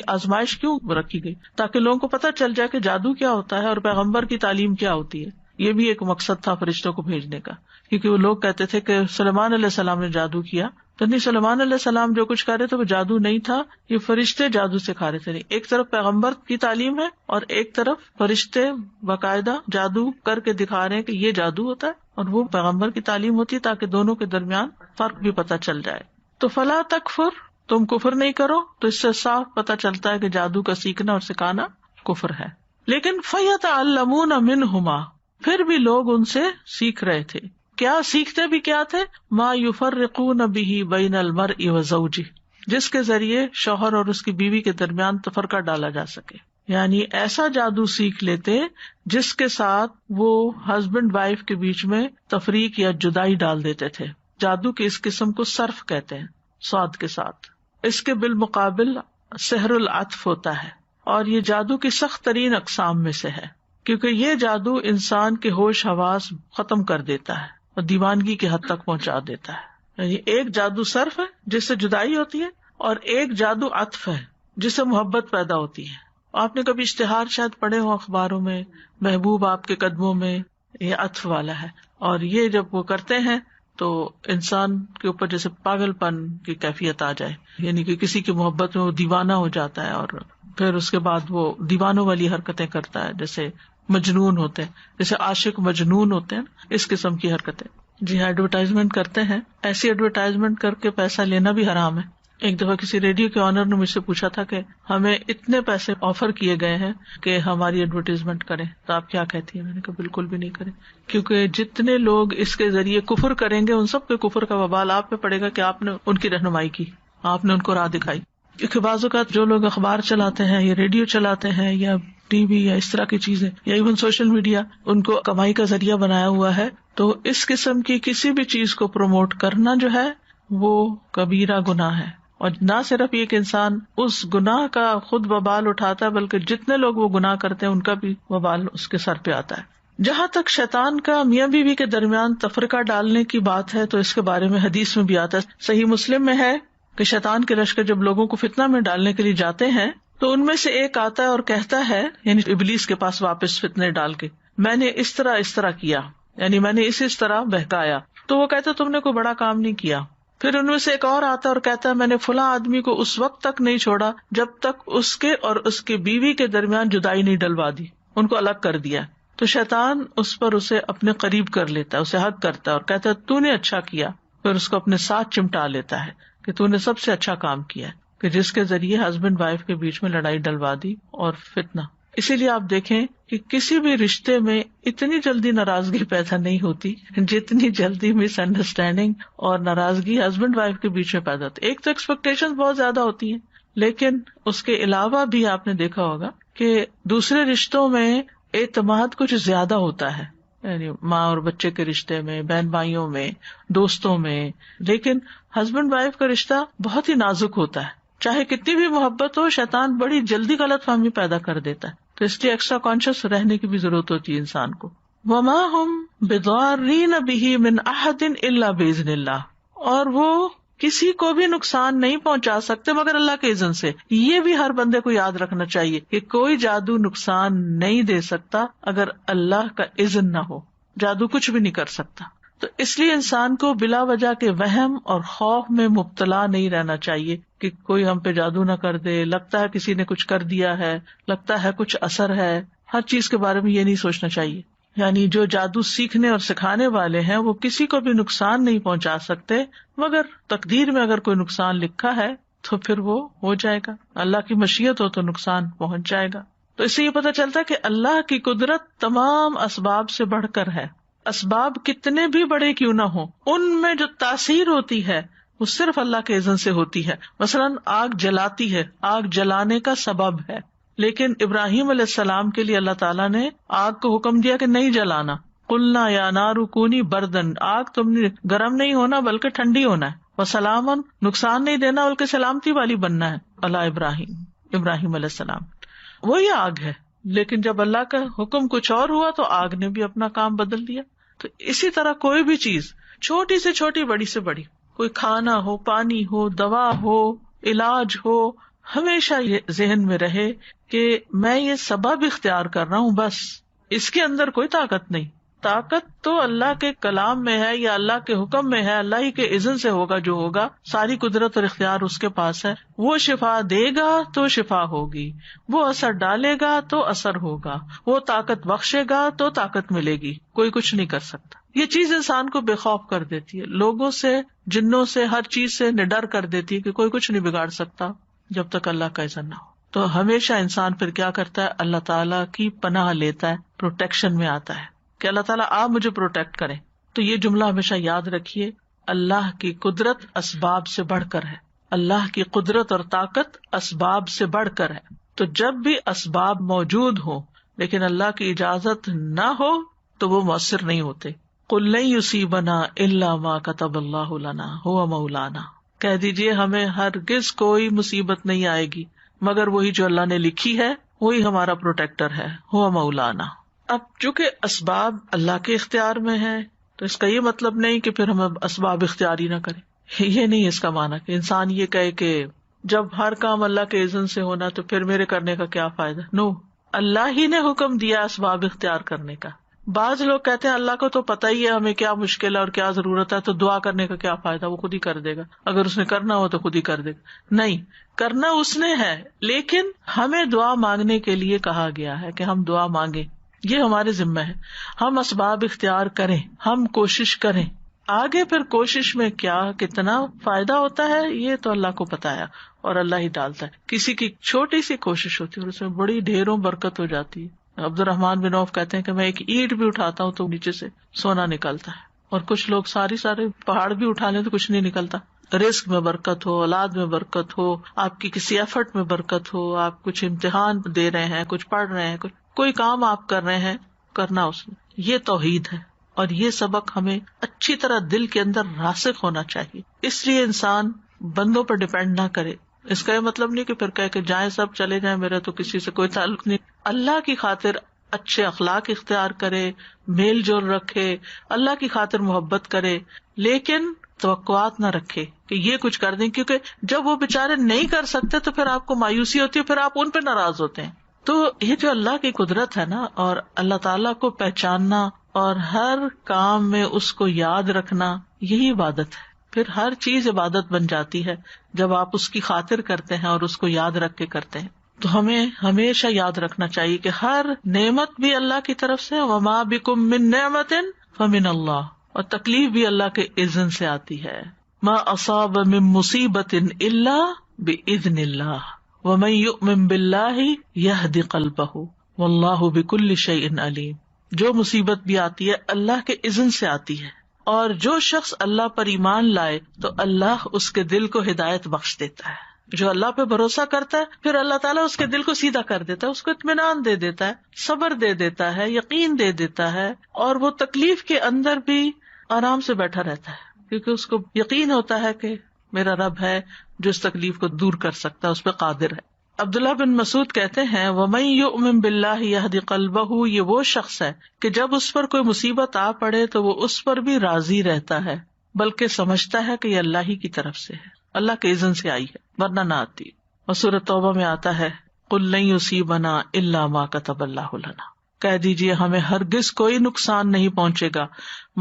آزمائش کیوں رکھی گئی؟ تاکہ لوگوں کو پتہ چل جائے کہ جادو کیا ہوتا ہے اور پیغمبر کی تعلیم کیا ہوتی ہے۔ یہ بھی ایک مقصد تھا فرشتوں کو بھیجنے کا، کیونکہ وہ لوگ کہتے تھے کہ سلیمان علیہ السلام نے جادو کیا، تو نہیں، سلیمان علیہ السلام جو کچھ کر رہے تھے وہ جادو نہیں تھا، یہ فرشتے جادو سکھا رہے تھے۔ ایک طرف پیغمبر کی تعلیم ہے اور ایک طرف فرشتے باقاعدہ جادو کر کے دکھا رہے ہیں کہ یہ جادو ہوتا ہے، اور وہ پیغمبر کی تعلیم ہوتی ہے تاکہ دونوں کے درمیان فرق بھی پتہ چل جائے۔ تو فلا تکفر، تم کفر نہیں کرو، تو اس سے صاف پتہ چلتا ہے کہ جادو کا سیکھنا اور سکھانا کفر ہے۔ لیکن فَيَتَعَلَّمُونَ مِنْهُمَا، پھر بھی لوگ ان سے سیکھ رہے تھے۔ کیا سیکھتے بھی کیا تھے؟ ما یفرقون بہ بین المرء وزوجہ، جس کے ذریعے شوہر اور اس کی بیوی کے درمیان تفرقہ ڈالا جا سکے، یعنی ایسا جادو سیکھ لیتے جس کے ساتھ وہ ہسبینڈ وائف کے بیچ میں تفریق یا جدائی ڈال دیتے تھے۔ جادو کی اس قسم کو صرف کہتے ہیں، صاد کے ساتھ۔ اس کے بالمقابل سحر العطف ہوتا ہے، اور یہ جادو کی سخت ترین اقسام میں سے ہے، کیونکہ یہ جادو انسان کے ہوش حواس ختم کر دیتا ہے اور دیوانگی کی حد تک پہنچا دیتا ہے۔ یعنی ایک جادو صرف ہے جس سے جدائی ہوتی ہے، اور ایک جادو عطف ہے جس سے محبت پیدا ہوتی ہے۔ آپ نے کبھی اشتہار شاید پڑھے ہو اخباروں میں، محبوب آپ کے قدموں میں، یہ عطف والا ہے، اور یہ جب وہ کرتے ہیں تو انسان کے اوپر جیسے پاگل پن کی کیفیت آ جائے، یعنی کہ کسی کی محبت میں وہ دیوانہ ہو جاتا ہے، اور پھر اس کے بعد وہ دیوانوں والی حرکتیں کرتا ہے، جیسے مجنون ہوتے ہیں، جیسے عاشق مجنون ہوتے ہیں، اس قسم کی حرکتیں۔ جی ہاں، ایڈورٹائزمنٹ کرتے ہیں، ایسی ایڈورٹائزمنٹ کر کے پیسہ لینا بھی حرام ہے، ایک دفعہ کسی ریڈیو کے آنر نے مجھ سے پوچھا تھا کہ ہمیں اتنے پیسے آفر کیے گئے ہیں کہ ہماری ایڈورٹیزمنٹ کریں، تو آپ کیا کہتی ہیں؟ میں نے کہا بالکل بھی نہیں کریں، کیونکہ جتنے لوگ اس کے ذریعے کفر کریں گے ان سب کے کفر کا وبال آپ پہ پڑے گا کہ آپ نے ان کی رہنمائی کی، آپ نے ان کو راہ دکھائی. کیونکہ بعض اوقات جو لوگ اخبار چلاتے ہیں یا ریڈیو چلاتے ہیں یا ٹی وی یا اس طرح کی چیزیں یا ایون سوشل میڈیا ان کو کمائی کا ذریعہ بنایا ہوا ہے، تو اس قسم کی کسی بھی چیز کو پروموٹ کرنا جو ہے وہ کبیرہ گناہ ہے. اور نہ صرف یہ کہ انسان اس گناہ کا خود وبال اٹھاتا ہے بلکہ جتنے لوگ وہ گناہ کرتے ہیں ان کا بھی وبال اس کے سر پہ آتا ہے. جہاں تک شیطان کا میاں بیوی کے درمیان تفرقہ ڈالنے کی بات ہے تو اس کے بارے میں حدیث میں بھی آتا ہے. صحیح مسلم میں ہے کہ شیطان کے لشکر جب لوگوں کو فتنہ میں ڈالنے کے لیے جاتے ہیں تو ان میں سے ایک آتا ہے اور کہتا ہے، یعنی ابلیس کے پاس واپس فتنے ڈال کے، میں نے اس طرح کیا، یعنی میں نے اس طرح بہکایا. تو وہ کہتا تم نے کوئی بڑا کام نہیں کیا. پھر ان میں سے ایک اور آتا ہے اور کہتا ہے میں نے فلاں آدمی کو اس وقت تک نہیں چھوڑا جب تک اس کے اور اس کی بیوی کے درمیان جدائی نہیں ڈلوا دی، ان کو الگ کر دیا. تو شیطان اس پر اسے اپنے قریب کر لیتا ہے، اسے حق کرتا ہے اور کہتا ہے تو نے اچھا کیا. پھر اس کو اپنے ساتھ چمٹا لیتا ہے کہ تو نے سب سے اچھا کام کیا ہے، کہ جس کے ذریعے ہسبینڈ وائف کے بیچ میں لڑائی ڈلوا دی اور فتنہ. اسی لیے آپ دیکھیں کہ کسی بھی رشتے میں اتنی جلدی ناراضگی پیدا نہیں ہوتی جتنی جلدی مس انڈرسٹینڈنگ اور ناراضگی ہسبینڈ وائف کے بیچ میں پیدا ہوتی. ایک تو ایکسپیکٹیشن بہت زیادہ ہوتی ہیں، لیکن اس کے علاوہ بھی آپ نے دیکھا ہوگا کہ دوسرے رشتوں میں اعتماد کچھ زیادہ ہوتا ہے، یعنی ماں اور بچے کے رشتے میں، بہن بھائیوں میں، دوستوں میں. لیکن ہسبینڈ وائف کا رشتہ بہت ہی نازک ہوتا ہے، چاہے کتنی بھی محبت ہو شیطان بڑی جلدی غلط فہمی پیدا کر دیتا ہے. تو اس لیے ایکسٹرا کانشیس رہنے کی بھی ضرورت ہوتی ہے انسان کو. وما ہم بضارین بہ من احد الا باذن اللہ، اور وہ کسی کو بھی نقصان نہیں پہنچا سکتے مگر اللہ کے اذن سے. یہ بھی ہر بندے کو یاد رکھنا چاہیے کہ کوئی جادو نقصان نہیں دے سکتا اگر اللہ کا اذن نہ ہو. جادو کچھ بھی نہیں کر سکتا. تو اس لیے انسان کو بلا وجہ کے وہم اور خوف میں مبتلا نہیں رہنا چاہیے کہ کوئی ہم پہ جادو نہ کر دے، لگتا ہے کسی نے کچھ کر دیا ہے، لگتا ہے کچھ اثر ہے. ہر چیز کے بارے میں یہ نہیں سوچنا چاہیے. یعنی جو جادو سیکھنے اور سکھانے والے ہیں وہ کسی کو بھی نقصان نہیں پہنچا سکتے، مگر تقدیر میں اگر کوئی نقصان لکھا ہے تو پھر وہ ہو جائے گا. اللہ کی مشیت ہو تو نقصان پہنچ جائے گا. تو اس سے یہ پتہ چلتا ہے کہ اللہ کی قدرت تمام اسباب سے بڑھ کر ہے. اسباب کتنے بھی بڑے کیوں نہ ہوں، ان میں جو تاثیر ہوتی ہے وہ صرف اللہ کے اذن سے ہوتی ہے. مثلاً آگ جلاتی ہے، آگ جلانے کا سبب ہے، لیکن ابراہیم علیہ السلام کے لیے اللہ تعالیٰ نے آگ کو حکم دیا کہ نہیں جلانا. قلنا یا نار کونی بردن، آگ تم نے گرم نہیں ہونا بلکہ ٹھنڈی ہونا ہے. وسلامن، نقصان نہیں دینا بلکہ سلامتی والی بننا ہے. اللہ ابراہیم علیہ السلام وہی آگ ہے، لیکن جب اللہ کا حکم کچھ اور ہوا تو آگ نے بھی اپنا کام بدل دیا. تو اسی طرح کوئی بھی چیز چھوٹی سے چھوٹی، بڑی سے بڑی، کوئی کھانا ہو، پانی ہو، دوا ہو، علاج ہو، ہمیشہ یہ ذہن میں رہے کہ میں یہ سبب اختیار کر رہا ہوں، بس اس کے اندر کوئی طاقت نہیں. طاقت تو اللہ کے کلام میں ہے یا اللہ کے حکم میں ہے، اللہ ہی کے اذن سے ہوگا جو ہوگا. ساری قدرت اور اختیار اس کے پاس ہے. وہ شفا دے گا تو شفا ہوگی، وہ اثر ڈالے گا تو اثر ہوگا، وہ طاقت بخشے گا تو طاقت ملے گی. کوئی کچھ نہیں کر سکتا. یہ چیز انسان کو بے خوف کر دیتی ہے، لوگوں سے، جنوں سے، ہر چیز سے نڈر کر دیتی ہے کہ کوئی کچھ نہیں بگاڑ سکتا جب تک اللہ کا اذن نہ ہو. تو ہمیشہ انسان پھر کیا کرتا ہے؟ اللہ تعالیٰ کی پناہ لیتا ہے، پروٹیکشن میں آتا ہے کہ اللہ تعالیٰ آپ مجھے پروٹیکٹ کریں. تو یہ جملہ ہمیشہ یاد رکھیے، اللہ کی قدرت اسباب سے بڑھ کر ہے. اللہ کی قدرت اور طاقت اسباب سے بڑھ کر ہے. تو جب بھی اسباب موجود ہوں لیکن اللہ کی اجازت نہ ہو تو وہ مؤثر نہیں ہوتے. قل لن یصیبنا الا ما کتب اللہ لنا هو مولانا، کہہ دیجیے ہمیں ہرگز کوئی مصیبت نہیں آئے گی مگر وہی جو اللہ نے لکھی ہے، وہی ہمارا پروٹیکٹر ہے، هو مولانا. اب چونکہ اسباب اللہ کے اختیار میں ہے تو اس کا یہ مطلب نہیں کہ پھر ہم اسباب اختیاری نہ کریں. یہ نہیں اس کا معنی کہ انسان یہ کہے کہ جب ہر کام اللہ کے اذن سے ہونا تو پھر میرے کرنے کا کیا فائدہ. نو، اللہ ہی نے حکم دیا اسباب اختیار کرنے کا. بعض لوگ کہتے ہیں اللہ کو تو پتہ ہی ہے ہمیں کیا مشکل ہے اور کیا ضرورت ہے، تو دعا کرنے کا کیا فائدہ، وہ خود ہی کر دے گا. اگر اس نے کرنا ہو تو خود ہی کر دے گا. نہیں، کرنا اس نے ہے، لیکن ہمیں دعا مانگنے کے لیے کہا گیا ہے کہ ہم دعا مانگیں. یہ ہمارے ذمہ ہے. ہم اسباب اختیار کریں، ہم کوشش کریں. آگے پھر کوشش میں کیا کتنا فائدہ ہوتا ہے یہ تو اللہ کو پتا ہے اور اللہ ہی ڈالتا ہے. کسی کی چھوٹی سی کوشش ہوتی ہے اور اس میں بڑی ڈھیروں برکت ہو جاتی ہے. عبد الرحمان بن عوف کہتے ہیں کہ میں ایک اینٹ بھی اٹھاتا ہوں تو نیچے سے سونا نکلتا ہے، اور کچھ لوگ سارے پہاڑ بھی اٹھا لیں تو کچھ نہیں نکلتا. رزق میں برکت ہو، اولاد میں برکت ہو، آپ کی کسی ایفرٹ میں برکت ہو، آپ کچھ امتحان دے رہے ہیں، کچھ پڑھ رہے ہیں، کوئی کام آپ کر رہے ہیں، کرنا اس میں، یہ توحید ہے. اور یہ سبق ہمیں اچھی طرح دل کے اندر راسخ ہونا چاہیے. اس لیے انسان بندوں پر ڈپینڈ نہ کرے. اس کا یہ مطلب نہیں کہ پھر کہے کہ جائیں سب چلے جائیں، میرا تو کسی سے کوئی تعلق نہیں. اللہ کی خاطر اچھے اخلاق اختیار کرے، میل جول رکھے، اللہ کی خاطر محبت کرے، لیکن توقعات نہ رکھے کہ یہ کچھ کر دیں، کیونکہ جب وہ بےچارے نہیں کر سکتے تو پھر آپ کو مایوسی ہوتی ہے، پھر آپ ان پہ ناراض ہوتے ہیں. تو یہ جو اللہ کی قدرت ہے نا، اور اللہ تعالیٰ کو پہچاننا اور ہر کام میں اس کو یاد رکھنا، یہی عبادت ہے. پھر ہر چیز عبادت بن جاتی ہے جب آپ اس کی خاطر کرتے ہیں اور اس کو یاد رکھ کے کرتے ہیں. تو ہمیں ہمیشہ یاد رکھنا چاہیے کہ ہر نعمت بھی اللہ کی طرف سے، وما بکم من نعمت فمن اللہ، اور تکلیف بھی اللہ کے اذن سے آتی ہے. ما اصاب من مصیبت الا باذن اللہ ومن یؤمن باللہ یہد قلبہ واللہ بکل شیء علیم. جو مصیبت بھی آتی ہے اللہ کے اذن سے آتی ہے، اور جو شخص اللہ پر ایمان لائے تو اللہ اس کے دل کو ہدایت بخش دیتا ہے. جو اللہ پہ بھروسہ کرتا ہے پھر اللہ تعالیٰ اس کے دل کو سیدھا کر دیتا ہے، اس کو اطمینان دے دیتا ہے، صبر دے دیتا ہے، یقین دے دیتا ہے، اور وہ تکلیف کے اندر بھی آرام سے بیٹھا رہتا ہے، کیونکہ اس کو یقین ہوتا ہے کہ میرا رب ہے جو اس تکلیف کو دور کر سکتا ہے، اس پہ قادر ہے. عبداللہ بن مسعود کہتے ہیں وَمَن يُؤْمِن بِاللَّهِ يَهْدِ قَلْبَهُ، یہ وہ شخص ہے کہ جب اس پر کوئی مصیبت آ پڑے تو وہ اس پر بھی راضی رہتا ہے، بلکہ سمجھتا ہے کہ یہ اللہ ہی کی طرف سے ہے، اللہ کے اذن سے آئی ہے، ورنہ نہ آتی. اور سورۃ توبہ میں آتا ہے قُل لَن يُصِيبَنَا إِلَّا مَا كَتَبَ اللَّهُ لَنَا، کہہ دیجیے ہمیں ہرگز کوئی نقصان نہیں پہنچے گا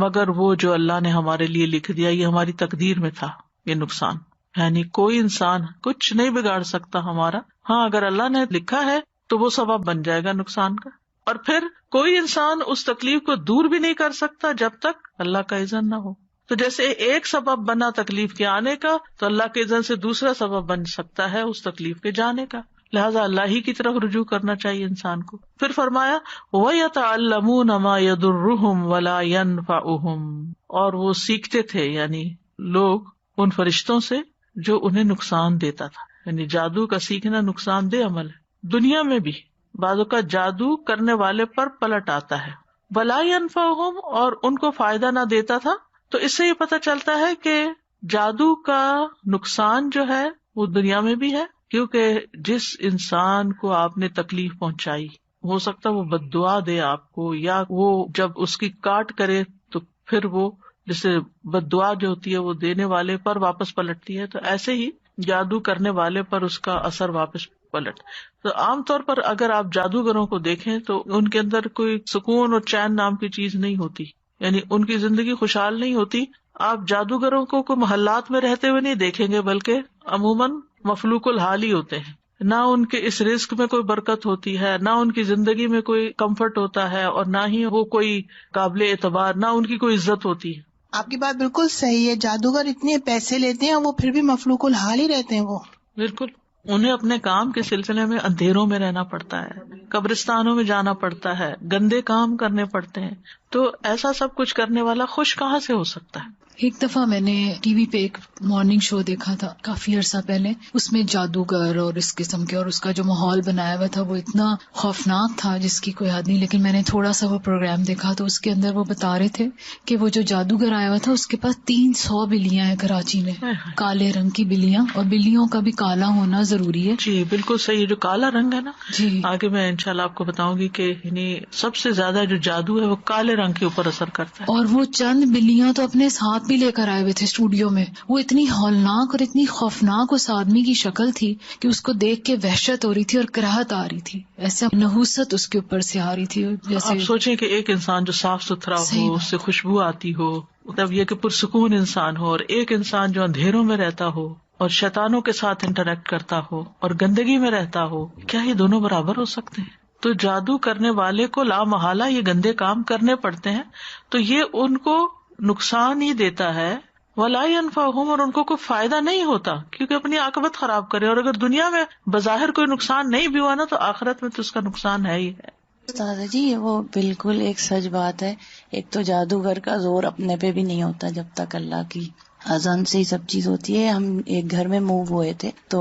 مگر وہ جو اللہ نے ہمارے لیے لکھ دیا، یہ ہماری تقدیر میں تھا. یہ نقصان یعنی کوئی انسان کچھ نہیں بگاڑ سکتا ہمارا. ہاں اگر اللہ نے لکھا ہے تو وہ سبب بن جائے گا نقصان کا، اور پھر کوئی انسان اس تکلیف کو دور بھی نہیں کر سکتا جب تک اللہ کا اذن نہ ہو. تو جیسے ایک سبب بنا تکلیف کے آنے کا، تو اللہ کے اذن سے دوسرا سبب بن سکتا ہے اس تکلیف کے جانے کا. لہٰذا اللہ ہی کی طرف رجوع کرنا چاہیے انسان کو. پھر فرمایا وَيَتَعَلَّمُونَ مَا يَضُرُّهُمْ وَلَا يَنفَعُهُمْ، اور وہ سیکھتے تھے یعنی لوگ ان فرشتوں سے جو انہیں نقصان دیتا تھا. یعنی جادو کا سیکھنا نقصان دہ عمل ہے. دنیا میں بھی بعضوں کا جادو کرنے والے پر پلٹ آتا ہے. وَلَا يَنفَعُهُمْ، اور ان کو فائدہ نہ دیتا تھا. تو اس سے یہ پتہ چلتا ہے کہ جادو کا نقصان جو ہے وہ دنیا میں بھی ہے، کیونکہ جس انسان کو آپ نے تکلیف پہنچائی، ہو سکتا ہے وہ بد دعا دے آپ کو، یا وہ جب اس کی کاٹ کرے تو پھر وہ جسے بد دعا جو ہوتی ہے وہ دینے والے پر واپس پلٹتی ہے، تو ایسے ہی جادو کرنے والے پر اس کا اثر واپس پلٹ. تو عام طور پر اگر آپ جادوگروں کو دیکھیں تو ان کے اندر کوئی سکون اور چین نام کی چیز نہیں ہوتی، یعنی ان کی زندگی خوشحال نہیں ہوتی. آپ جادوگروں کو کوئی محلات میں رہتے ہوئے نہیں دیکھیں گے، بلکہ عموماً مفلوق الحال ہی ہوتے ہیں. نہ ان کے اس رزق میں کوئی برکت ہوتی ہے، نہ ان کی زندگی میں کوئی کمفرٹ ہوتا ہے، اور نہ ہی وہ کوئی قابل اعتبار، نہ ان کی کوئی عزت ہوتی ہے. آپ کی بات بالکل صحیح ہے. جادوگر اتنے پیسے لیتے ہیں وہ پھر بھی مفلوق الحال ہی رہتے ہیں. وہ بالکل انہیں اپنے کام کے سلسلے میں اندھیروں میں رہنا پڑتا ہے، قبرستانوں میں جانا پڑتا ہے، گندے کام کرنے پڑتے ہیں. تو ایسا سب کچھ کرنے والا خوش کہاں سے ہو سکتا ہے؟ ایک دفعہ میں نے ٹی وی پہ ایک مارننگ شو دیکھا تھا کافی عرصہ پہلے، اس میں جادوگر اور اس قسم کے، اور اس کا جو ماحول بنایا ہوا تھا وہ اتنا خوفناک تھا جس کی کوئی حد نہیں. لیکن میں نے تھوڑا سا وہ پروگرام دیکھا تو اس کے اندر وہ بتا رہے تھے کہ وہ جو جادوگر آیا ہوا تھا اس کے پاس 300 بلیاں ہیں کراچی میں، کالے رنگ کی بلیاں، اور بلیوں کا بھی کالا ہونا ضروری ہے. جی بالکل صحیح. جو کالا رنگ ہے نا، جی آگے میں انشاءاللہ آپ کو بتاؤں گی کہ یعنی سب سے زیادہ جو جادو ہے وہ کالے رنگ کے اوپر اثر کرتا ہے. اور وہ چند بلیاں تو اپنے ساتھ بھی لے کر آئے ہوئے تھے اسٹوڈیو میں. وہ اتنی ہولناک اور اتنی خوفناک اس آدمی کی شکل تھی کہ اس کو دیکھ کے وحشت ہو رہی تھی اور کراہت آ رہی تھی، ایسا نحوست اس کے اوپر سے آ رہی تھی. جیسے آپ سوچیں کہ ایک انسان جو صاف ستھرا ہو، اس سے خوشبو آتی ہو، مطلب یہ کہ پرسکون انسان ہو، اور ایک انسان جو اندھیروں میں رہتا ہو اور شیطانوں کے ساتھ انٹریکٹ کرتا ہو اور گندگی میں رہتا ہو، کیا یہ دونوں برابر ہو سکتے ہیں؟ تو جادو کرنے والے کو لا محالہ یہ گندے کام کرنے پڑتے ہیں. تو یہ ان کو نقصان ہی دیتا ہے، ولا ينفعهم، اور ان کو کوئی فائدہ نہیں ہوتا، کیونکہ اپنی عاقبت خراب کرے. اور اگر دنیا میں بظاہر کوئی نقصان نہیں بھی ہوا نا، تو آخرت میں تو اس کا نقصان ہے ہی ہے. استاذہ جی یہ وہ بالکل ایک سچ بات ہے. ایک تو جادوگر کا زور اپنے پہ بھی نہیں ہوتا جب تک اللہ کی اذن سے ہی سب چیز ہوتی ہے. ہم ایک گھر میں موو ہوئے تھے تو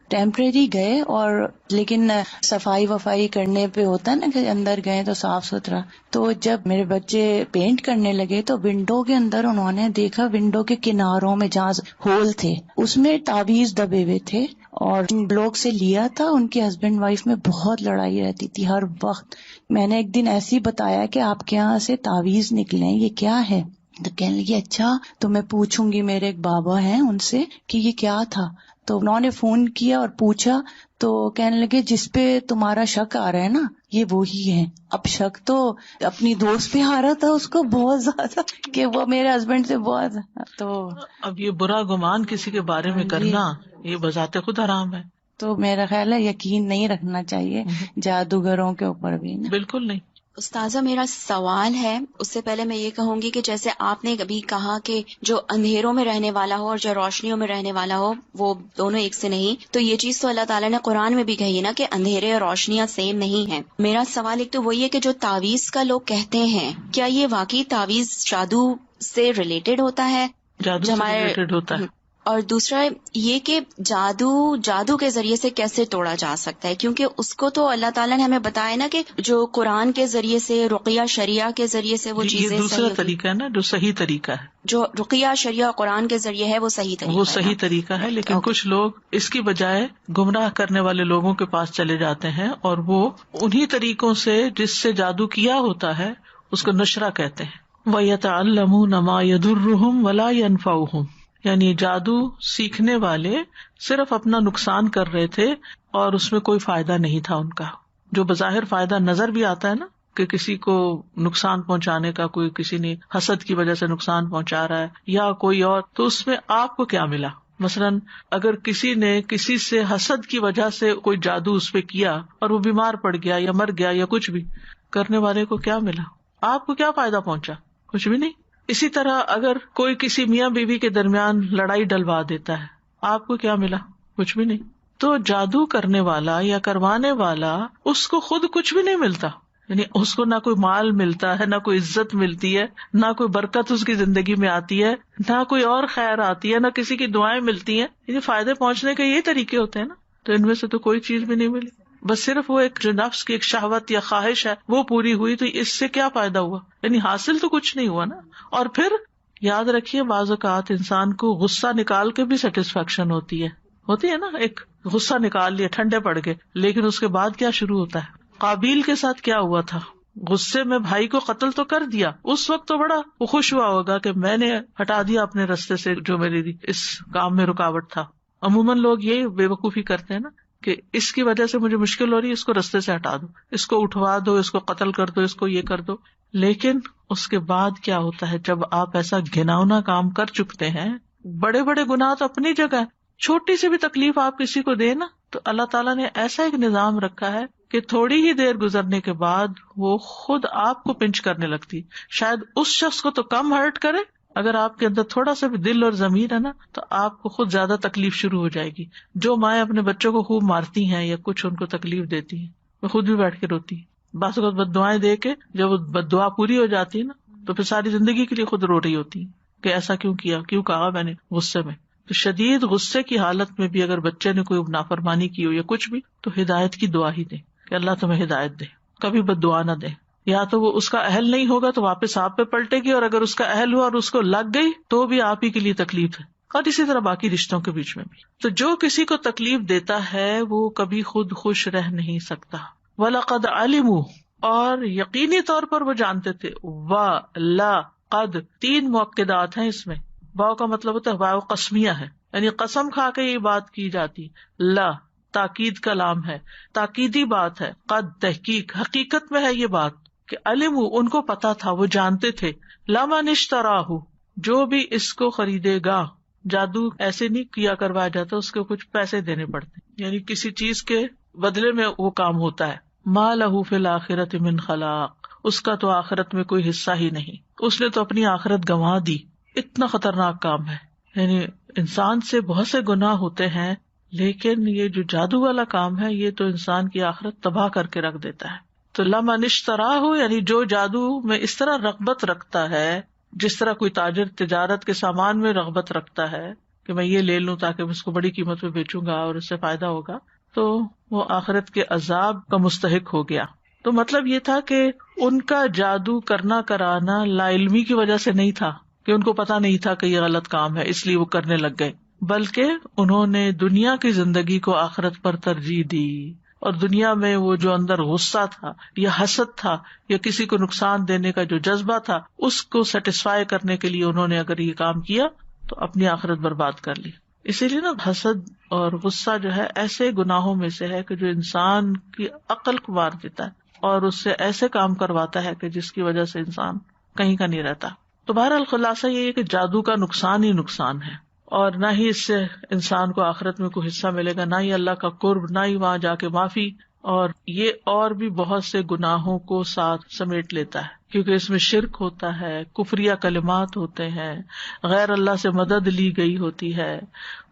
ٹیمپریری گئے، اور لیکن صفائی وفائی کرنے پہ ہوتا ہے نا کہ اندر گئے تو صاف ستھرا. تو جب میرے بچے پینٹ کرنے لگے تو ونڈو کے اندر انہوں نے دیکھا، ونڈو کے کناروں میں جہاں ہول تھے اس میں تعویذ دبے ہوئے تھے، اور جن لوگ سے لیا تھا ان کے ہسبینڈ وائف میں بہت لڑائی رہتی تھی ہر وقت. میں نے ایک دن ایسے ہی بتایا کہ آپ کے یہاں سے تعویذ نکلے، یہ کیا ہے؟ تو کہنے لگی اچھا تو میں پوچھوں گی، میرے ایک بابا ہیں ان سے کہ یہ کیا تھا. تو انہوں نے فون کیا اور پوچھا تو کہنے لگے جس پہ تمہارا شک آ رہا ہے نا یہ وہی ہے. اب شک تو اپنی دوست پہ آ رہا تھا اس کو بہت زیادہ کہ وہ میرے ہسبینڈ سے بہت. تو اب یہ برا گمان کسی کے بارے میں کرنا یہ بذات خود حرام ہے. تو میرا خیال ہے یقین نہیں رکھنا چاہیے جادوگروں کے اوپر بھی. بالکل نہیں. استاذہ میرا سوال ہے، اس سے پہلے میں یہ کہوں گی کہ جیسے آپ نے ابھی کہا کہ جو اندھیروں میں رہنے والا ہو اور جو روشنیوں میں رہنے والا ہو وہ دونوں ایک سے نہیں، تو یہ چیز تو اللہ تعالیٰ نے قرآن میں بھی کہی ہے نا کہ اندھیرے اور روشنیاں سیم نہیں ہیں. میرا سوال ایک تو وہی ہے کہ جو تعویذ کا لوگ کہتے ہیں، کیا یہ واقعی تعویذ جادو سے ریلیٹڈ ہوتا ہے؟ جادو سے ریلیٹڈ ہوتا ہے. اور دوسرا یہ کہ جادو کے ذریعے سے کیسے توڑا جا سکتا ہے؟ کیونکہ اس کو تو اللہ تعالیٰ نے ہمیں بتایا نا کہ جو قرآن کے ذریعے سے، رقیہ شریعہ کے ذریعے سے وہ چیزیں، یہ دوسرا طریقہ ہے نا جو صحیح طریقہ ہے. جو رقیہ شریعہ قرآن کے ذریعے ہے وہ صحیح طریقہ ہے، وہ صحیح طریقہ ہے. لیکن کچھ لوگ اس کی بجائے گمراہ کرنے والے لوگوں کے پاس چلے جاتے ہیں، اور وہ انہی طریقوں سے جس سے جادو کیا ہوتا ہے اس کو نشرہ کہتے ہیں. وَيَتَعَلَّمُونَ مَا يَضُرُّهُمْ وَلَا يَنفَعُهُمْ، یعنی جادو سیکھنے والے صرف اپنا نقصان کر رہے تھے اور اس میں کوئی فائدہ نہیں تھا ان کا. جو بظاہر فائدہ نظر بھی آتا ہے نا کہ کسی کو نقصان پہنچانے کا، کوئی کسی نے حسد کی وجہ سے نقصان پہنچا رہا ہے یا کوئی اور، تو اس میں آپ کو کیا ملا؟ مثلاً اگر کسی نے کسی سے حسد کی وجہ سے کوئی جادو اس پہ کیا اور وہ بیمار پڑ گیا یا مر گیا یا کچھ بھی، کرنے والے کو کیا ملا؟ آپ کو کیا فائدہ پہنچا؟ کچھ بھی نہیں. اسی طرح اگر کوئی کسی میاں بیوی کے درمیان لڑائی ڈلوا دیتا ہے، آپ کو کیا ملا؟ کچھ بھی نہیں. تو جادو کرنے والا یا کروانے والا اس کو خود کچھ بھی نہیں ملتا، یعنی اس کو نہ کوئی مال ملتا ہے، نہ کوئی عزت ملتی ہے، نہ کوئی برکت اس کی زندگی میں آتی ہے، نہ کوئی اور خیر آتی ہے، نہ کسی کی دعائیں ملتی ہیں. یعنی فائدے پہنچنے کے یہ طریقے ہوتے ہیں نا، تو ان میں سے تو کوئی چیز بھی نہیں ملی. بس صرف وہ ایک جو نفس کی ایک شہوت یا خواہش ہے وہ پوری ہوئی، تو اس سے کیا فائدہ ہوا؟ یعنی حاصل تو کچھ نہیں ہوا نا. اور پھر یاد رکھیے بعض اوقات انسان کو غصہ نکال کے بھی سیٹسفیکشن ہوتی ہے نا. ایک غصہ نکال لیا، ٹھنڈے پڑ گئے، لیکن اس کے بعد کیا شروع ہوتا ہے؟ قابیل کے ساتھ کیا ہوا تھا؟ غصے میں بھائی کو قتل تو کر دیا، اس وقت تو بڑا وہ خوش ہوا ہوگا کہ میں نے ہٹا دیا اپنے رستے سے جو میری اس کام میں رکاوٹ تھا. عموماً لوگ یہ بے وقوفی کرتے ہیں نا کہ اس کی وجہ سے مجھے مشکل ہو رہی ہے، اس کو رستے سے ہٹا دو، اس کو اٹھوا دو، اس کو قتل کر دو، اس کو یہ کر دو. لیکن اس کے بعد کیا ہوتا ہے جب آپ ایسا گھناؤنا کام کر چکتے ہیں؟ بڑے بڑے گناہ تو اپنی جگہ ہے، چھوٹی سی بھی تکلیف آپ کسی کو دے نا، تو اللہ تعالیٰ نے ایسا ایک نظام رکھا ہے کہ تھوڑی ہی دیر گزرنے کے بعد وہ خود آپ کو پنچ کرنے لگتی. شاید اس شخص کو تو کم ہرٹ کرے، اگر آپ کے اندر تھوڑا سا بھی دل اور ضمیر ہے نا تو آپ کو خود زیادہ تکلیف شروع ہو جائے گی. جو مائیں اپنے بچوں کو خوب مارتی ہیں یا کچھ ان کو تکلیف دیتی ہیں، وہ خود بھی بیٹھ کے روتی ہیں. بعض اوقات بد دعائیں دے کے جب وہ بد دعا پوری ہو جاتی ہے نا تو پھر ساری زندگی کے لیے خود رو رہی ہوتی ہے کہ ایسا کیوں کیا، کیوں کہا میں نے غصے میں. تو شدید غصے کی حالت میں بھی اگر بچے نے کوئی نافرمانی کی ہو یا کچھ بھی، تو ہدایت کی دعا ہی دے کہ اللہ تمہیں ہدایت دے، کبھی بد دعا نہ دے. یا تو وہ اس کا اہل نہیں ہوگا تو واپس آپ پہ پلٹے گی، اور اگر اس کا اہل ہوا اور اس کو لگ گئی تو بھی آپ ہی کے لیے تکلیف ہے. اور اسی طرح باقی رشتوں کے بیچ میں بھی. تو جو کسی کو تکلیف دیتا ہے وہ کبھی خود خوش رہ نہیں سکتا. وَلَقَدْ عَلِمُوا، اور یقینی طور پر وہ جانتے تھے. وَلَا قد، تین مؤکدات ہیں اس میں. واو کا مطلب ہوتا ہے واو قسمیہ ہے، یعنی قسم کھا کے یہ بات کی جاتی. لا تاکید کا لام ہے، تاکیدی بات ہے. قد تحقیق، حقیقت میں ہے یہ بات کہ علم، ان کو پتا تھا، وہ جانتے تھے. لمن اشتراہ، جو بھی اس کو خریدے گا. جادو ایسے نہیں کیا کروایا جاتا، اس کو کچھ پیسے دینے پڑتے، یعنی کسی چیز کے بدلے میں وہ کام ہوتا ہے. ما لہ فی الآخرۃ من خلاق، اس کا تو آخرت میں کوئی حصہ ہی نہیں، اس نے تو اپنی آخرت گنوا دی. اتنا خطرناک کام ہے. یعنی انسان سے بہت سے گناہ ہوتے ہیں، لیکن یہ جو جادو والا کام ہے یہ تو انسان کی آخرت تباہ کر کے رکھ دیتا ہے. تو لمن اشتراہ ہو، یعنی جو جادو میں اس طرح رغبت رکھتا ہے جس طرح کوئی تاجر تجارت کے سامان میں رغبت رکھتا ہے کہ میں یہ لے لوں تاکہ میں اس کو بڑی قیمت پہ بیچوں گا اور اس سے فائدہ ہوگا، تو وہ آخرت کے عذاب کا مستحق ہو گیا. تو مطلب یہ تھا کہ ان کا جادو کرنا کرانا لا علمی کی وجہ سے نہیں تھا کہ ان کو پتا نہیں تھا کہ یہ غلط کام ہے اس لیے وہ کرنے لگ گئے، بلکہ انہوں نے دنیا کی زندگی کو آخرت پر ترجیح دی، اور دنیا میں وہ جو اندر غصہ تھا یا حسد تھا یا کسی کو نقصان دینے کا جو جذبہ تھا اس کو سیٹسفائی کرنے کے لیے انہوں نے اگر یہ کام کیا تو اپنی آخرت برباد کر لی. اسی لیے نا حسد اور غصہ جو ہے ایسے گناہوں میں سے ہے کہ جو انسان کی عقل کو مار دیتا ہے اور اس سے ایسے کام کرواتا ہے کہ جس کی وجہ سے انسان کہیں کا نہیں رہتا. تو بہرحال خلاصہ یہ ہے کہ جادو کا نقصان ہی نقصان ہے، اور نہ ہی اس سے انسان کو آخرت میں کوئی حصہ ملے گا، نہ ہی اللہ کا قرب، نہ ہی وہاں جا کے معافی، اور یہ اور بھی بہت سے گناہوں کو ساتھ سمیٹ لیتا ہے کیونکہ اس میں شرک ہوتا ہے، کفریہ کلمات ہوتے ہیں، غیر اللہ سے مدد لی گئی ہوتی ہے.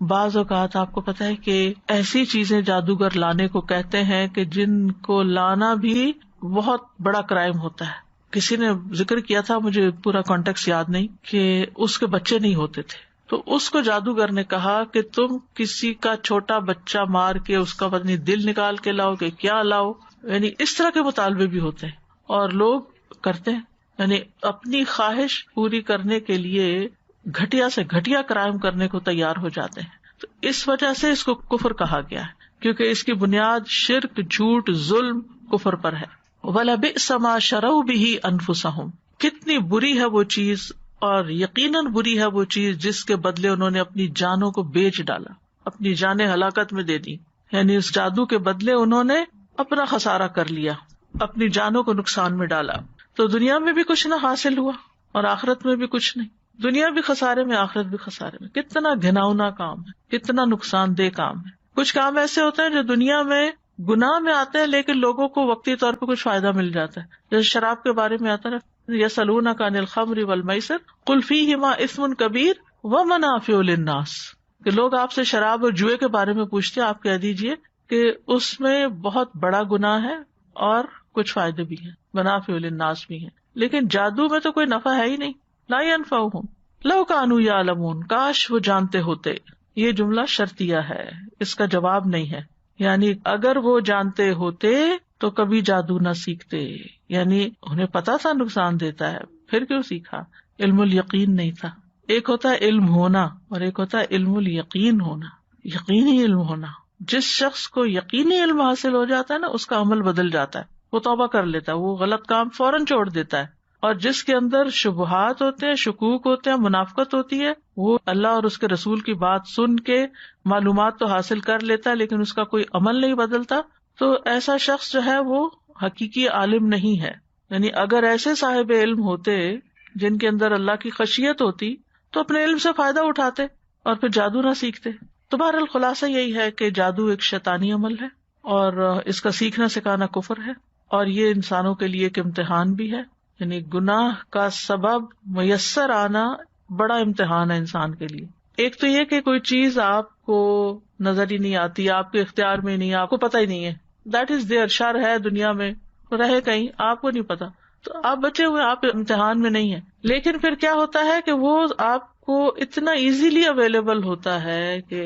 بعض اوقات آپ کو پتہ ہے کہ ایسی چیزیں جادوگر لانے کو کہتے ہیں کہ جن کو لانا بھی بہت بڑا کرائم ہوتا ہے. کسی نے ذکر کیا تھا، مجھے پورا کانٹیکس یاد نہیں، کہ اس کے بچے نہیں ہوتے تھے تو اس کو جادوگر نے کہا کہ تم کسی کا چھوٹا بچہ مار کے اس کا پتہ نہیں دل نکال کے لاؤ کہ کیا لاؤ. یعنی اس طرح کے مطالبے بھی ہوتے ہیں اور لوگ کرتے ہیں، یعنی اپنی خواہش پوری کرنے کے لیے گھٹیا سے گھٹیا کرائم کرنے کو تیار ہو جاتے ہیں. تو اس وجہ سے اس کو کفر کہا گیا ہے کیونکہ اس کی بنیاد شرک، جھوٹ، ظلم، کفر پر ہے. وَلَبِئْسَ مَا شَرَوْا بِهِ أَنفُسَهُمْ، کتنی بری ہے وہ چیز، اور یقیناً بری ہے وہ چیز جس کے بدلے انہوں نے اپنی جانوں کو بیچ ڈالا، اپنی جانیں ہلاکت میں دے دی. یعنی اس جادو کے بدلے انہوں نے اپنا خسارہ کر لیا، اپنی جانوں کو نقصان میں ڈالا. تو دنیا میں بھی کچھ نہ حاصل ہوا اور آخرت میں بھی کچھ نہیں. دنیا بھی خسارے میں، آخرت بھی خسارے میں. کتنا گھناؤنا کام ہے، کتنا نقصان دہ کام ہے. کچھ کام ایسے ہوتے ہیں جو دنیا میں گناہ میں آتے ہیں لیکن لوگوں کو وقتی طور پہ کچھ فائدہ مل جاتا ہے. جیسے شراب کے بارے میں آتا ہے، یسألونک عن الخمر والمیسر قل فیہما اثم کبیر ومنافع للناس، کہ لوگ آپ سے شراب اور جوئے کے بارے میں پوچھتے ہیں، آپ کہہ دیجئے کہ اس میں بہت بڑا گناہ ہے اور کچھ فائدے بھی ہیں، منافع للناس بھی ہیں. لیکن جادو میں تو کوئی نفع ہے ہی نہیں. لا ينفعهم لو كانوا يعلمون، کاش وہ جانتے ہوتے. یہ جملہ شرطیہ ہے، اس کا جواب نہیں ہے. یعنی اگر وہ جانتے ہوتے تو کبھی جادو نہ سیکھتے. یعنی انہیں پتا تھا نقصان دیتا ہے، پھر کیوں سیکھا؟ علم الیقین نہیں تھا. ایک ہوتا ہے علم ہونا اور ایک ہوتا ہے علم الیقین ہونا، یقینی علم ہونا. جس شخص کو یقینی علم حاصل ہو جاتا ہے نا، اس کا عمل بدل جاتا ہے، وہ توبہ کر لیتا ہے، وہ غلط کام فوراً چھوڑ دیتا ہے. اور جس کے اندر شبہات ہوتے ہیں، شکوک ہوتے ہیں، منافقت ہوتی ہے، وہ اللہ اور اس کے رسول کی بات سن کے معلومات تو حاصل کر لیتا ہے لیکن اس کا کوئی عمل نہیں بدلتا. تو ایسا شخص جو ہے وہ حقیقی عالم نہیں ہے. یعنی اگر ایسے صاحب علم ہوتے جن کے اندر اللہ کی خشیت ہوتی تو اپنے علم سے فائدہ اٹھاتے اور پھر جادو نہ سیکھتے. تو بہرحال خلاصہ یہی ہے کہ جادو ایک شیطانی عمل ہے اور اس کا سیکھنا سکھانا کفر ہے، اور یہ انسانوں کے لیے ایک امتحان بھی ہے. یعنی گناہ کا سبب میسر آنا بڑا امتحان ہے انسان کے لیے. ایک تو یہ کہ کوئی چیز آپ کو نظر ہی نہیں آتی، آپ کے اختیار میں نہیں، آپ کو پتہ ہی نہیں ہے، دیٹ از دیئر. شر ہے دنیا میں، رہے کہیں، آپ کو نہیں پتا، تو آپ بچے ہوئے، آپ امتحان میں نہیں ہیں. لیکن پھر کیا ہوتا ہے کہ وہ آپ کو اتنا ایزیلی اویلیبل ہوتا ہے کہ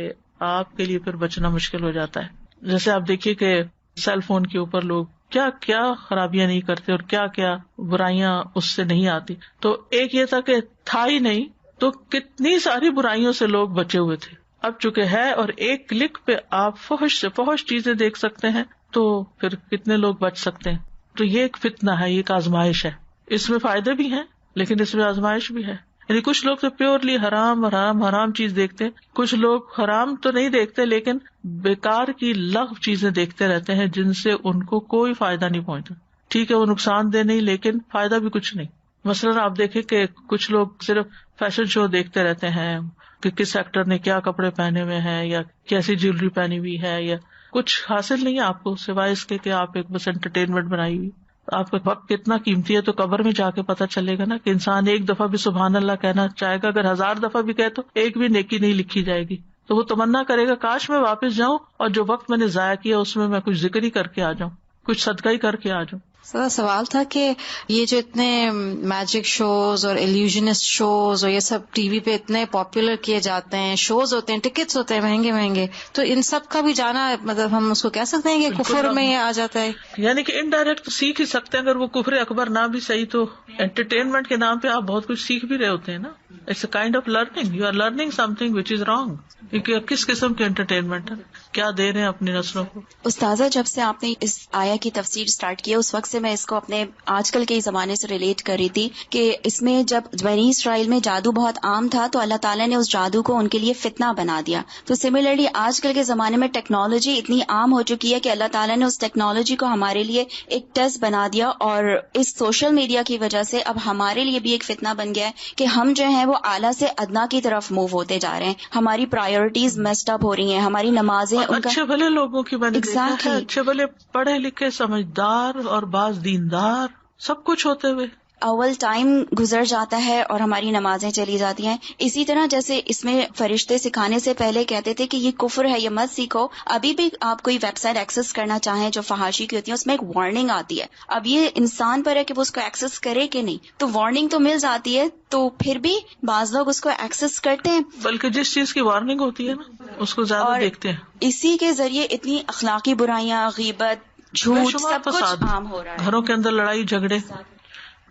آپ کے لیے پھر بچنا مشکل ہو جاتا ہے. جیسے آپ دیکھیے کہ سیل فون کے اوپر لوگ کیا کیا خرابیاں نہیں کرتے اور کیا کیا برائیاں اس سے نہیں آتی. تو ایک یہ تھا کہ تھا ہی نہیں تو کتنی ساری برائیوں سے لوگ بچے ہوئے تھے. اب چونکہ ہے اور ایک کلک پہ آپ فحش سے فحش چیزیں دیکھ سکتے ہیں تو پھر کتنے لوگ بچ سکتے ہیں. تو یہ ایک فتنہ ہے، یہ ایک آزمائش ہے. اس میں فائدے بھی ہیں لیکن اس میں آزمائش بھی ہے. یعنی کچھ لوگ تو پیورلی حرام چیز دیکھتے ہیں، کچھ لوگ حرام تو نہیں دیکھتے لیکن بیکار کی لغو چیزیں دیکھتے رہتے ہیں جن سے ان کو کوئی فائدہ نہیں پہنچتا. ٹھیک ہے وہ نقصان دہ نہیں لیکن فائدہ بھی کچھ نہیں. مثلاً آپ دیکھیں کہ کچھ لوگ صرف فیشن شو دیکھتے رہتے ہیں کہ کس ایکٹر نے کیا کپڑے پہنے ہوئے ہیں یا کیسی جیولری پہنی ہوئی ہے، یا کچھ حاصل نہیں ہے آپ کو سوائے اس کے کہ آپ ایک بس انٹرٹینمنٹ بنائی ہوئی. آپ کا وقت کتنا قیمتی ہے تو قبر میں جا کے پتہ چلے گا نا کہ انسان ایک دفعہ بھی سبحان اللہ کہنا چاہے گا، اگر 1000 دفعہ بھی کہے تو ایک بھی نیکی نہیں لکھی جائے گی. تو وہ تمنا کرے گا کاش میں واپس جاؤں اور جو وقت میں نے ضائع کیا اس میں کچھ ذکر ہی کر کے آ جاؤں، کچھ صدقہ ہی کر کے آ جاؤں. سوال تھا کہ یہ جو اتنے میجک شوز اور ایلیوژنسٹ شوز اور یہ سب ٹی وی پہ اتنے پاپولر کیے جاتے ہیں، شوز ہوتے ہیں، ٹکٹس ہوتے ہیں مہنگے مہنگے، تو ان سب کا بھی جانا مطلب ہم اس کو کہہ سکتے ہیں کہ کفر میں یہ آ جاتا ہے؟ یعنی کہ انڈائریکٹ سیکھ ہی سکتے ہیں، اگر وہ کفر اکبر نہ بھی صحیح تو انٹرٹینمنٹ کے نام پہ آپ بہت کچھ سیکھ بھی رہے ہوتے ہیں نا. It's a kind of learning, you are learning something which is wrong. کیونکہ کس قسم کے انٹرٹینمنٹ ہے، کیا دے رہے ہیں اپنی نسلوں کو. استاذہ جب سے آپ نے اس آیا کی تفسیر سٹارٹ کی اس وقت سے میں اس کو اپنے آج کل کے زمانے سے ریلیٹ کر رہی تھی کہ اس میں جب بنی اسرائیل میں جادو بہت عام تھا تو اللہ تعالیٰ نے اس جادو کو ان کے لیے فتنہ بنا دیا. تو سملرلی آج کل کے زمانے میں ٹیکنالوجی اتنی عام ہو چکی ہے کہ اللہ تعالیٰ نے اس ٹیکنالوجی کو ہمارے لیے ایک ٹیسٹ بنا دیا، اور اس سوشل میڈیا کی وجہ سے اب ہمارے لیے بھی ایک فتنہ بن گیا ہے کہ ہم جو ہیں وہ اعلیٰ سے ادنا کی طرف موو ہوتے جا رہے ہیں. ہماری پرائیورٹیز میسڈ اپ ہو رہی ہیں، ہماری نمازیں اچھے بھلے لوگوں کی میں نے دیکھا ہے، اچھے بھلے پڑھے لکھے سمجھدار اور بعض دیندار سب کچھ ہوتے ہوئے اول ٹائم گزر جاتا ہے اور ہماری نمازیں چلی جاتی ہیں. اسی طرح جیسے اس میں فرشتے سکھانے سے پہلے کہتے تھے کہ یہ کفر ہے، یہ مت سیکھو. ابھی بھی آپ کوئی ویب سائٹ ایکسس کرنا چاہیں جو فحاشی کی ہوتی ہے اس میں ایک وارننگ آتی ہے. اب یہ انسان پر ہے کہ وہ اس کو ایکسس کرے کہ نہیں. تو وارننگ تو مل جاتی ہے تو پھر بھی بعض لوگ اس کو ایکسس کرتے ہیں، بلکہ جس چیز کی وارننگ ہوتی ہے نا اس کو زیادہ دیکھتے ہیں. اسی کے ذریعے اتنی اخلاقی برائیاں، غیبت، جھوٹ، سب کچھ عام ہو رہا ہے. گھروں کے اندر لڑائی جھگڑے.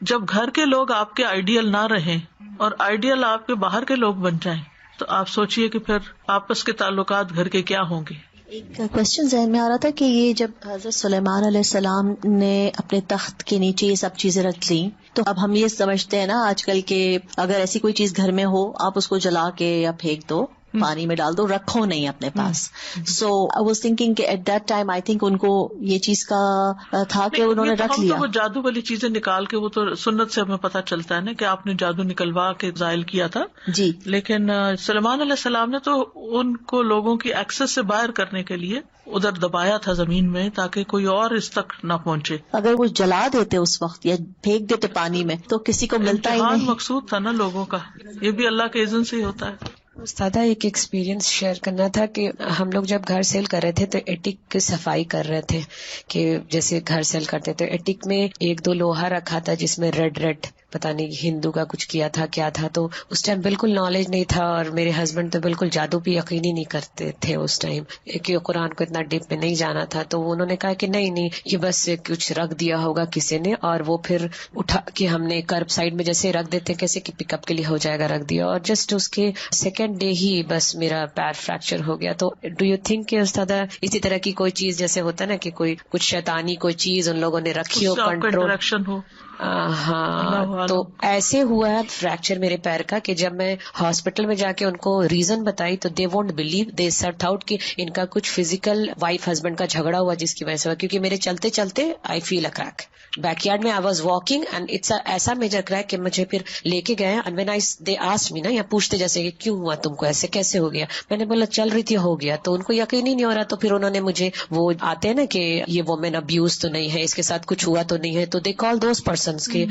جب گھر کے لوگ آپ کے آئیڈیل نہ رہیں اور آئیڈیل آپ کے باہر کے لوگ بن جائیں تو آپ سوچئے کہ پھر آپس کے تعلقات گھر کے کیا ہوں گے. ایک کوشچن ذہن میں آ رہا تھا کہ یہ جب حضرت سلیمان علیہ السلام نے اپنے تخت کے نیچے یہ سب چیزیں رکھ لی تو اب ہم یہ سمجھتے ہیں نا آج کل کہ اگر ایسی کوئی چیز گھر میں ہو آپ اس کو جلا کے یا پھینک دو، پانی میں ڈال دو، رکھو نہیں اپنے پاس. سو آئی واز تھنکنگ کہ at that time I think ان کو یہ چیز کا تھا کہ انہوں نے رکھ لیا. وہ جادو والی چیزیں نکال کے وہ تو سنت سے ہمیں پتہ چلتا ہے نا کہ آپ نے جادو نکلوا کے زائل کیا تھا جی. لیکن سلیمان علیہ السلام نے تو ان کو لوگوں کی ایکسس سے باہر کرنے کے لیے ادھر دبایا تھا زمین میں تاکہ کوئی اور اس تک نہ پہنچے. اگر وہ جلا دیتے اس وقت یا پھینک دیتے پانی میں تو کسی کو ملتا ہی نہیں. مقصود تھا نا لوگوں کا، یہ بھی اللہ کے اذن سے ہی ہوتا ہے. استاد ایک ایکسپیرینس شیئر کرنا تھا کہ ہم لوگ جب گھر سیل کر رہے تھے تو ایٹک کی صفائی کر رہے تھے کہ جیسے گھر سیل کرتے تھے ایٹک میں 1-2 لوہا رکھا تھا جس میں ریڈ پتہ نہیں ہندو کا کچھ کیا تھا کیا تھا. تو اس ٹائم بالکل نالج نہیں تھا اور میرے ہسبینڈ تو بالکل جادو پہ یقین ہی نہیں کرتے تھے اس ٹائم کہ قرآن کو اتنا ڈیپ میں نہیں جانا تھا. تو انہوں نے کہا کہ نہیں یہ بس کچھ رکھ دیا ہوگا کسی نے اور وہ پھر اٹھا کے ہم نے کرب سائڈ میں جیسے رکھ دیتے کیسے کہ پک اپ کے لیے ہو جائے گا رکھ دیا اور جسٹ اس کے سیکنڈ ڈے ہی بس میرا پیر فریکچر ہو گیا. تو ڈو یو تھنک کہ استاد اسی طرح کی کوئی چیز جیسے ہوتا ہے نا کہ کوئی کچھ شیطانی کوئی چیز ان لوگوں نے رکھی ہو کنٹرول ہو. ہاں تو ایسے ہوا ہے فریکچر میرے پیر کا کہ جب میں ہاسپٹل میں جا کے ان کو ریزن بتائی تو دے وونٹ بلیو، دے سرٹ آؤٹ کہ ان کا کچھ فزیکل وائف ہسبینڈ کا جھگڑا ہوا جس کی وجہ سے ہوا کیونکہ میرے چلتے چلتے I feel a crack backyard میں. I was walking and it's ایسا میجر کریک کہ مجھے پھر لے کے گئے and when they asked me نا یا پوچھتے جیسے کہ کیوں ہوا تم کو ایسے کیسے ہو گیا. میں نے بولا چل رہی تھی ہو گیا. تو ان کو یقین ہی نہیں ہو رہا. تو پھر انہوں نے مجھے وہ آتے ہیں نا کہ یہ وومن ابیوز تو نہیں ہے، اس کے ساتھ کچھ ہوا تو نہیں ہے، تو دے کال دوز پرسنس کے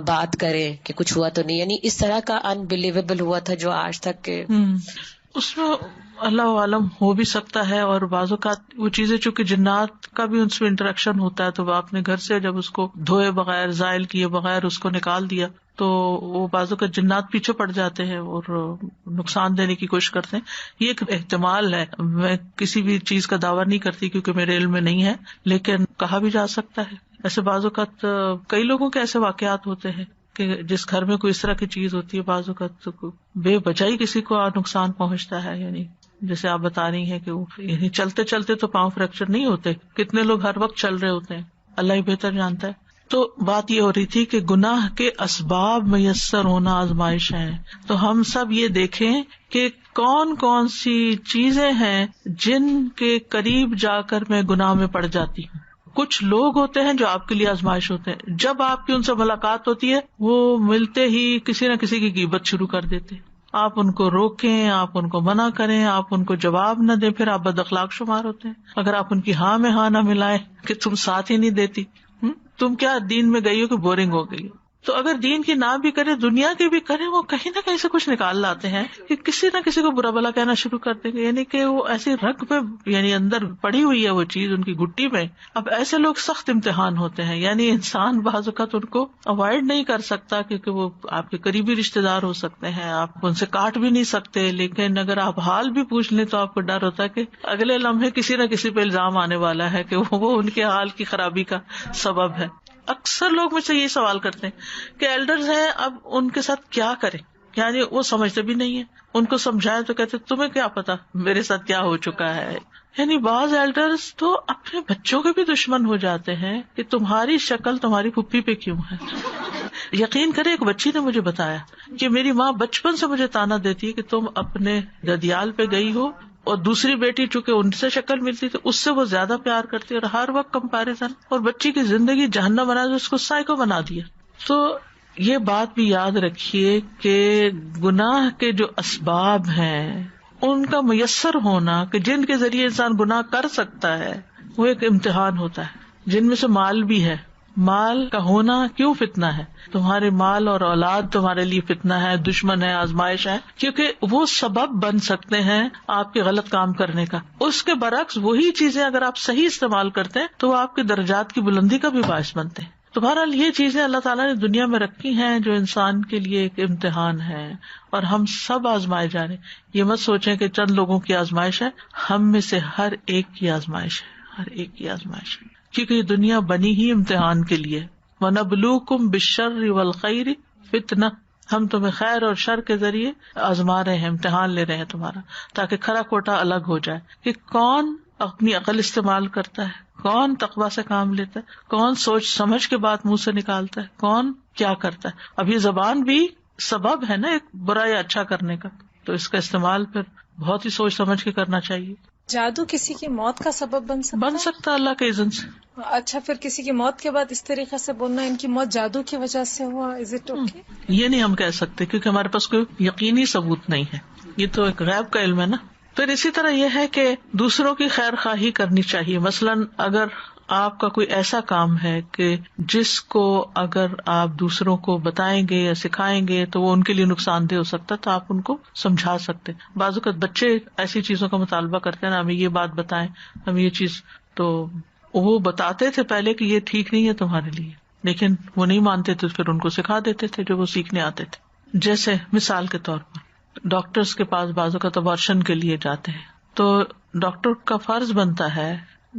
بات کریں کہ کچھ ہوا تو نہیں. یعنی اس طرح کا انبلیویبل ہوا تھا جو آج تک اس میں اللہ عالم ہو بھی سکتا ہے. اور بعض اوقات وہ چیزیں چونکہ جنات کا بھی ان سے انٹریکشن ہوتا ہے تو وہ اپنے گھر سے جب اس کو دھوئے بغیر زائل کیے بغیر اس کو نکال دیا تو وہ بعض اوقات جنات پیچھے پڑ جاتے ہیں اور نقصان دینے کی کوشش کرتے ہیں. یہ ایک احتمال ہے، میں کسی بھی چیز کا دعویٰ نہیں کرتی کیونکہ میرے علم میں نہیں ہے، لیکن کہا بھی جا سکتا ہے. ایسے بعض اوقات کئی لوگوں کے ایسے واقعات ہوتے ہیں کہ جس گھر میں کوئی اس طرح کی چیز ہوتی ہے بعض اوقات بے وجہ کسی کو نقصان پہنچتا ہے. یعنی جیسے آپ بتا رہی ہیں کہ یعنی چلتے چلتے تو پاؤں فریکچر نہیں ہوتے، کتنے لوگ ہر وقت چل رہے ہوتے ہیں، اللہ ہی بہتر جانتا ہے. تو بات یہ ہو رہی تھی کہ گناہ کے اسباب میسر ہونا آزمائش ہے. تو ہم سب یہ دیکھیں کہ کون کون سی چیزیں ہیں جن کے قریب جا کر میں گناہ میں پڑ جاتی ہوں. کچھ لوگ ہوتے ہیں جو آپ کے لیے آزمائش ہوتے ہیں. جب آپ کی ان سے ملاقات ہوتی ہے وہ ملتے ہی کسی نہ کسی کی غیبت شروع کر دیتے ہیں. آپ ان کو روکیں، آپ ان کو منع کریں، آپ ان کو جواب نہ دیں، پھر آپ بد اخلاق شمار ہوتے ہیں. اگر آپ ان کی ہاں میں ہاں نہ ملائیں کہ تم ساتھ ہی نہیں دیتی. تم کیا دین میں گئی ہو کہ بورنگ ہو گئی. تو اگر دین کی نہ بھی کرے دنیا کی بھی کرے وہ کہیں نہ کہیں سے کچھ نکال لاتے ہیں کہ کسی نہ کسی کو برا بھلا کہنا شروع کر دیں گے. یعنی کہ وہ ایسی رگ پہ یعنی اندر پڑی ہوئی ہے وہ چیز ان کی گٹی میں. اب ایسے لوگ سخت امتحان ہوتے ہیں. یعنی انسان بعض اوقات ان کو اوائڈ نہیں کر سکتا کیونکہ وہ آپ کے قریبی رشتے دار ہو سکتے ہیں, آپ ان سے کاٹ بھی نہیں سکتے, لیکن اگر آپ حال بھی پوچھ لیں تو آپ کو ڈر ہوتا ہے کہ اگلے لمحے کسی نہ کسی پہ الزام آنے والا ہے کہ وہ ان کے حال کی خرابی کا سبب ہے. اکثر لوگ مجھ سے یہ سوال کرتے ہیں کہ ایلڈرز ہیں اب ان کے ساتھ کیا کریں, یعنی وہ سمجھتے بھی نہیں ہے. ان کو سمجھائے تو کہتے تمہیں کیا پتا میرے ساتھ کیا ہو چکا ہے. یعنی بعض ایلڈرز تو اپنے بچوں کے بھی دشمن ہو جاتے ہیں کہ تمہاری شکل تمہاری پھپھی پہ کیوں ہے. یقین کرے ایک بچی نے مجھے بتایا کہ میری ماں بچپن سے مجھے تانا دیتی ہے کہ تم اپنے ددیال پہ گئی ہو اور دوسری بیٹی چونکہ ان سے شکل ملتی تو اس سے وہ زیادہ پیار کرتی اور ہر وقت کمپیریزن, اور بچی کی زندگی جہنم بنا دیا, اس کو سائیکو بنا دیا. تو یہ بات بھی یاد رکھیے کہ گناہ کے جو اسباب ہیں ان کا میسر ہونا کہ جن کے ذریعے انسان گناہ کر سکتا ہے وہ ایک امتحان ہوتا ہے. جن میں سے مال بھی ہے. مال کا ہونا کیوں فتنہ ہے؟ تمہارے مال اور اولاد تمہارے لیے فتنہ ہے, دشمن ہے, آزمائش ہے, کیونکہ وہ سبب بن سکتے ہیں آپ کے غلط کام کرنے کا. اس کے برعکس وہی چیزیں اگر آپ صحیح استعمال کرتے ہیں تو وہ آپ کے درجات کی بلندی کا بھی باعث بنتے ہیں. تو بہرحال یہ چیزیں اللہ تعالیٰ نے دنیا میں رکھی ہیں جو انسان کے لیے ایک امتحان ہے, اور ہم سب آزمائے جا رہے ہیں. یہ مت سوچیں کہ چند لوگوں کی آزمائش ہے, ہم میں سے ہر ایک کی آزمائش ہے, ہر ایک کی آزمائش ہے, کیونکہ یہ دنیا بنی ہی امتحان کے لیے. وَنَبْلُوكُمْ بِالشَّرِّ وَالْخَيْرِ فِتْنَةً, ہم تمہیں خیر اور شر کے ذریعے آزما رہے ہیں, امتحان لے رہے ہیں تمہارا, تاکہ کھرا کھوٹا الگ ہو جائے کہ کون اپنی عقل استعمال کرتا ہے, کون تقویٰ سے کام لیتا ہے, کون سوچ سمجھ کے بات منہ سے نکالتا ہے, کون کیا کرتا ہے. اب یہ زبان بھی سبب ہے نا ایک برا یا اچھا کرنے کا, تو اس کا استعمال پھر بہت ہی سوچ سمجھ کے کرنا چاہیے. جادو کسی کی موت کا سبب بن سکتا اللہ کے اذن سے. اچھا, پھر کسی کی موت کے بعد اس طریقے سے بولنا ان کی موت جادو کی وجہ سے ہوا, از اٹ اوکے؟ یہ نہیں ہم کہہ سکتے کیونکہ ہمارے پاس کوئی یقینی ثبوت نہیں ہے, یہ تو ایک غیب کا علم ہے نا. پھر اسی طرح یہ ہے کہ دوسروں کی خیر خواہی کرنی چاہیے. مثلاً اگر آپ کا کوئی ایسا کام ہے کہ جس کو اگر آپ دوسروں کو بتائیں گے یا سکھائیں گے تو وہ ان کے لیے نقصان دہ ہو سکتا ہے, تو آپ ان کو سمجھا سکتے. بعض اوقات بچے ایسی چیزوں کا مطالبہ کرتے ہیں نا, ہمیں یہ بات بتائیں, ہم یہ چیز, تو وہ بتاتے تھے پہلے کہ یہ ٹھیک نہیں ہے تمہارے لیے, لیکن وہ نہیں مانتے تھے, پھر ان کو سکھا دیتے تھے جو وہ سیکھنے آتے تھے. جیسے مثال کے طور پر ڈاکٹرز کے پاس بعض اوقات ابارشن کے لیے جاتے ہیں, تو ڈاکٹر کا فرض بنتا ہے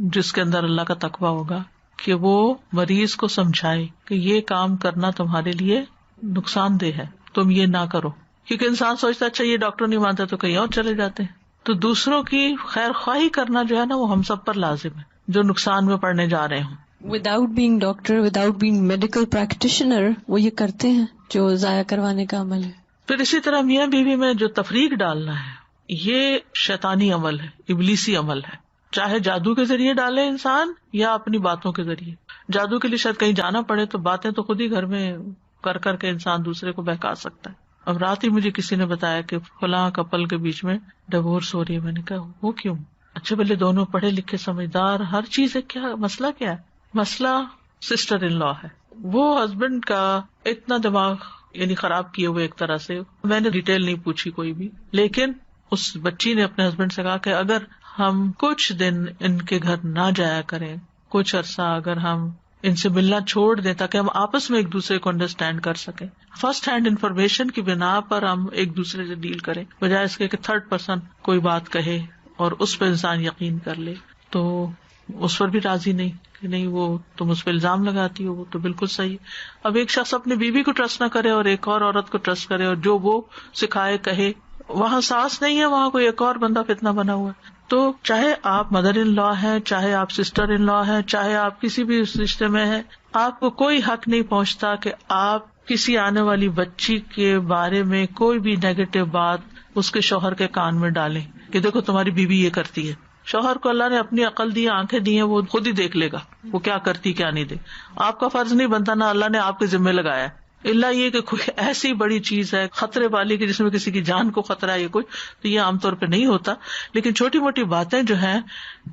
جس کے اندر اللہ کا تقویٰ ہوگا کہ وہ مریض کو سمجھائے کہ یہ کام کرنا تمہارے لیے نقصان دہ ہے, تم یہ نہ کرو. کیونکہ انسان سوچتا اچھا یہ ڈاکٹر نہیں مانتا تو کہیں اور چلے جاتے ہیں. تو دوسروں کی خیر خواہی کرنا جو ہے نا وہ ہم سب پر لازم ہے جو نقصان میں پڑنے جا رہے ہوں. Without being doctor, without being medical practitioner, وہ یہ کرتے ہیں جو ضائع کروانے کا عمل ہے. پھر اسی طرح میاں بیوی میں جو تفریق ڈالنا ہے یہ شیطانی عمل ہے, ابلیسی عمل ہے. چاہے جادو کے ذریعے ڈالے انسان یا اپنی باتوں کے ذریعے. جادو کے لیے شاید کہیں جانا پڑے تو باتیں تو خود ہی گھر میں کر کر کے انسان دوسرے کو بہکا سکتا ہے. اب رات ہی مجھے کسی نے بتایا کہ فلاں کپل کے بیچ میں ڈیورس ہو رہی ہے. میں نے کہا وہ کیوں؟ اچھے بھلے دونوں پڑھے لکھے سمجھدار, ہر چیز ہے, کیا مسئلہ کیا ہے؟ مسئلہ سسٹر ان لا ہے. وہ ہسبینڈ کا اتنا دماغ یعنی خراب کیے ہوئے ایک طرح سے. میں نے ڈیٹیل نہیں پوچھی کوئی بھی, لیکن اس بچی نے اپنے ہسبینڈ سے کہا کہ اگر ہم کچھ دن ان کے گھر نہ جایا کریں, کچھ عرصہ اگر ہم ان سے ملنا چھوڑ دیں تاکہ ہم آپس میں ایک دوسرے کو انڈرسٹینڈ کر سکیں, فرسٹ ہینڈ انفارمیشن کی بنا پر ہم ایک دوسرے سے ڈیل کریں بجائے اس کے کہ تھرڈ پرسن کوئی بات کہے اور اس پہ انسان یقین کر لے. تو اس پر بھی راضی نہیں کہ نہیں وہ تم اس پہ الزام لگاتی ہو, وہ تو بالکل صحیح. اب ایک شخص اپنی بیوی کو ٹرسٹ نہ کرے اور ایک اور عورت کو ٹرسٹ کرے اور جو وہ سکھائے کہے, وہاں ساس نہیں ہے, وہاں کوئی ایک اور بندہ فتنہ بنا ہوا ہے. تو چاہے آپ مدر ان لا ہیں, چاہے آپ سسٹر ان لا ہیں, چاہے آپ کسی بھی رشتے میں ہیں, آپ کو کوئی حق نہیں پہنچتا کہ آپ کسی آنے والی بچی کے بارے میں کوئی بھی نیگیٹو بات اس کے شوہر کے کان میں ڈالیں کہ دیکھو تمہاری بیوی یہ کرتی ہے. شوہر کو اللہ نے اپنی عقل دی, آنکھیں دی ہیں, وہ خود ہی دیکھ لے گا وہ کیا کرتی کیا نہیں دے. آپ کا فرض نہیں بنتا, نہ اللہ نے آپ کے ذمہ لگایا اللہ یہ کہ کوئی ایسی بڑی چیز ہے خطرے والی کہ جس میں کسی کی جان کو خطرہ ہے یا کوئی، تو یہ عام طور پہ نہیں ہوتا. لیکن چھوٹی موٹی باتیں جو ہیں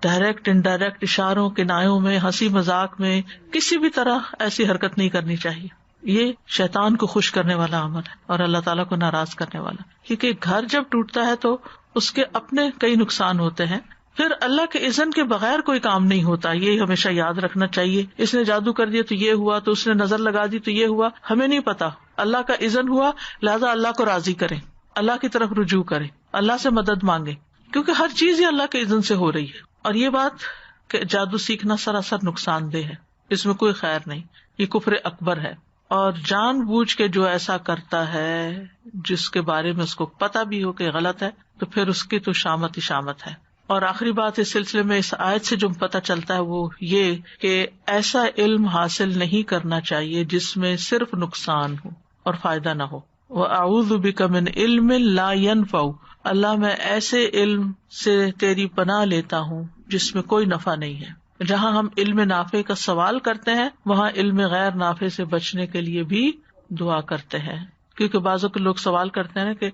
ڈائریکٹ انڈائریکٹ اشاروں کنایوں میں ہنسی مذاق میں کسی بھی طرح ایسی حرکت نہیں کرنی چاہیے. یہ شیطان کو خوش کرنے والا عمل ہے اور اللہ تعالیٰ کو ناراض کرنے والا. کیونکہ گھر جب ٹوٹتا ہے تو اس کے اپنے کئی نقصان ہوتے ہیں. پھر اللہ کے اذن کے بغیر کوئی کام نہیں ہوتا، یہ ہمیشہ یاد رکھنا چاہیے. اس نے جادو کر دیا تو یہ ہوا، تو اس نے نظر لگا دی تو یہ ہوا، ہمیں نہیں پتا. اللہ کا اذن ہوا، لہذا اللہ کو راضی کریں، اللہ کی طرف رجوع کریں، اللہ سے مدد مانگیں، کیونکہ ہر چیز ہی اللہ کے اذن سے ہو رہی ہے. اور یہ بات کہ جادو سیکھنا سراسر نقصان دہ ہے، اس میں کوئی خیر نہیں، یہ کفر اکبر ہے. اور جان بوجھ کے جو ایسا کرتا ہے جس کے بارے میں اس کو پتا بھی ہو کہ غلط ہے، تو پھر اس کی تو شامت ہی شامت ہے. اور آخری بات اس سلسلے میں اس آیت سے جو پتہ چلتا ہے وہ یہ کہ ایسا علم حاصل نہیں کرنا چاہیے جس میں صرف نقصان ہو اور فائدہ نہ ہو. وَأَعُوذُ بِكَ مِنْ عِلْمٍ لَا يَنْفَعُ، اللہ میں ایسے علم سے تیری پناہ لیتا ہوں جس میں کوئی نفع نہیں ہے. جہاں ہم علم نافع کا سوال کرتے ہیں وہاں علم غیر نافع سے بچنے کے لیے بھی دعا کرتے ہیں. کیونکہ بعضوں کے لوگ سوال کرتے ہیں نا کہ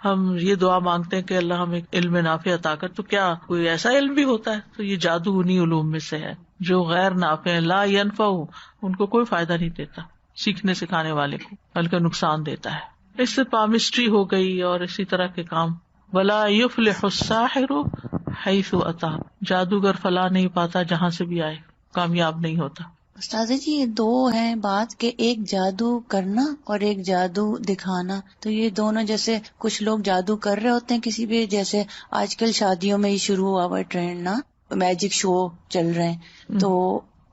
ہم یہ دعا مانگتے ہیں کہ اللہ ہمیں علم نافع عطا کر، تو کیا کوئی ایسا علم بھی ہوتا ہے؟ تو یہ جادو انہی علوم میں سے ہے جو غیر نافع ہیں، لا ينفع، ان کو کوئی فائدہ نہیں دیتا سیکھنے سکھانے والے کو، بلکہ نقصان دیتا ہے. اس سے پامسٹری ہو گئی اور اسی طرح کے کام. ولا يفلح الساحر حيث اتى، جادوگر فلاح نہیں پاتا جہاں سے بھی آئے، کامیاب نہیں ہوتا. استاذ جی یہ دو ہیں بات کہ ایک جادو کرنا اور ایک جادو دکھانا، تو یہ دونوں جیسے کچھ لوگ جادو کر رہے ہوتے ہیں کسی بھی، جیسے آج کل شادیوں میں ہی شروع ہوا ہوا ٹرینڈ نا، میجک شو چل رہے ہیں، تو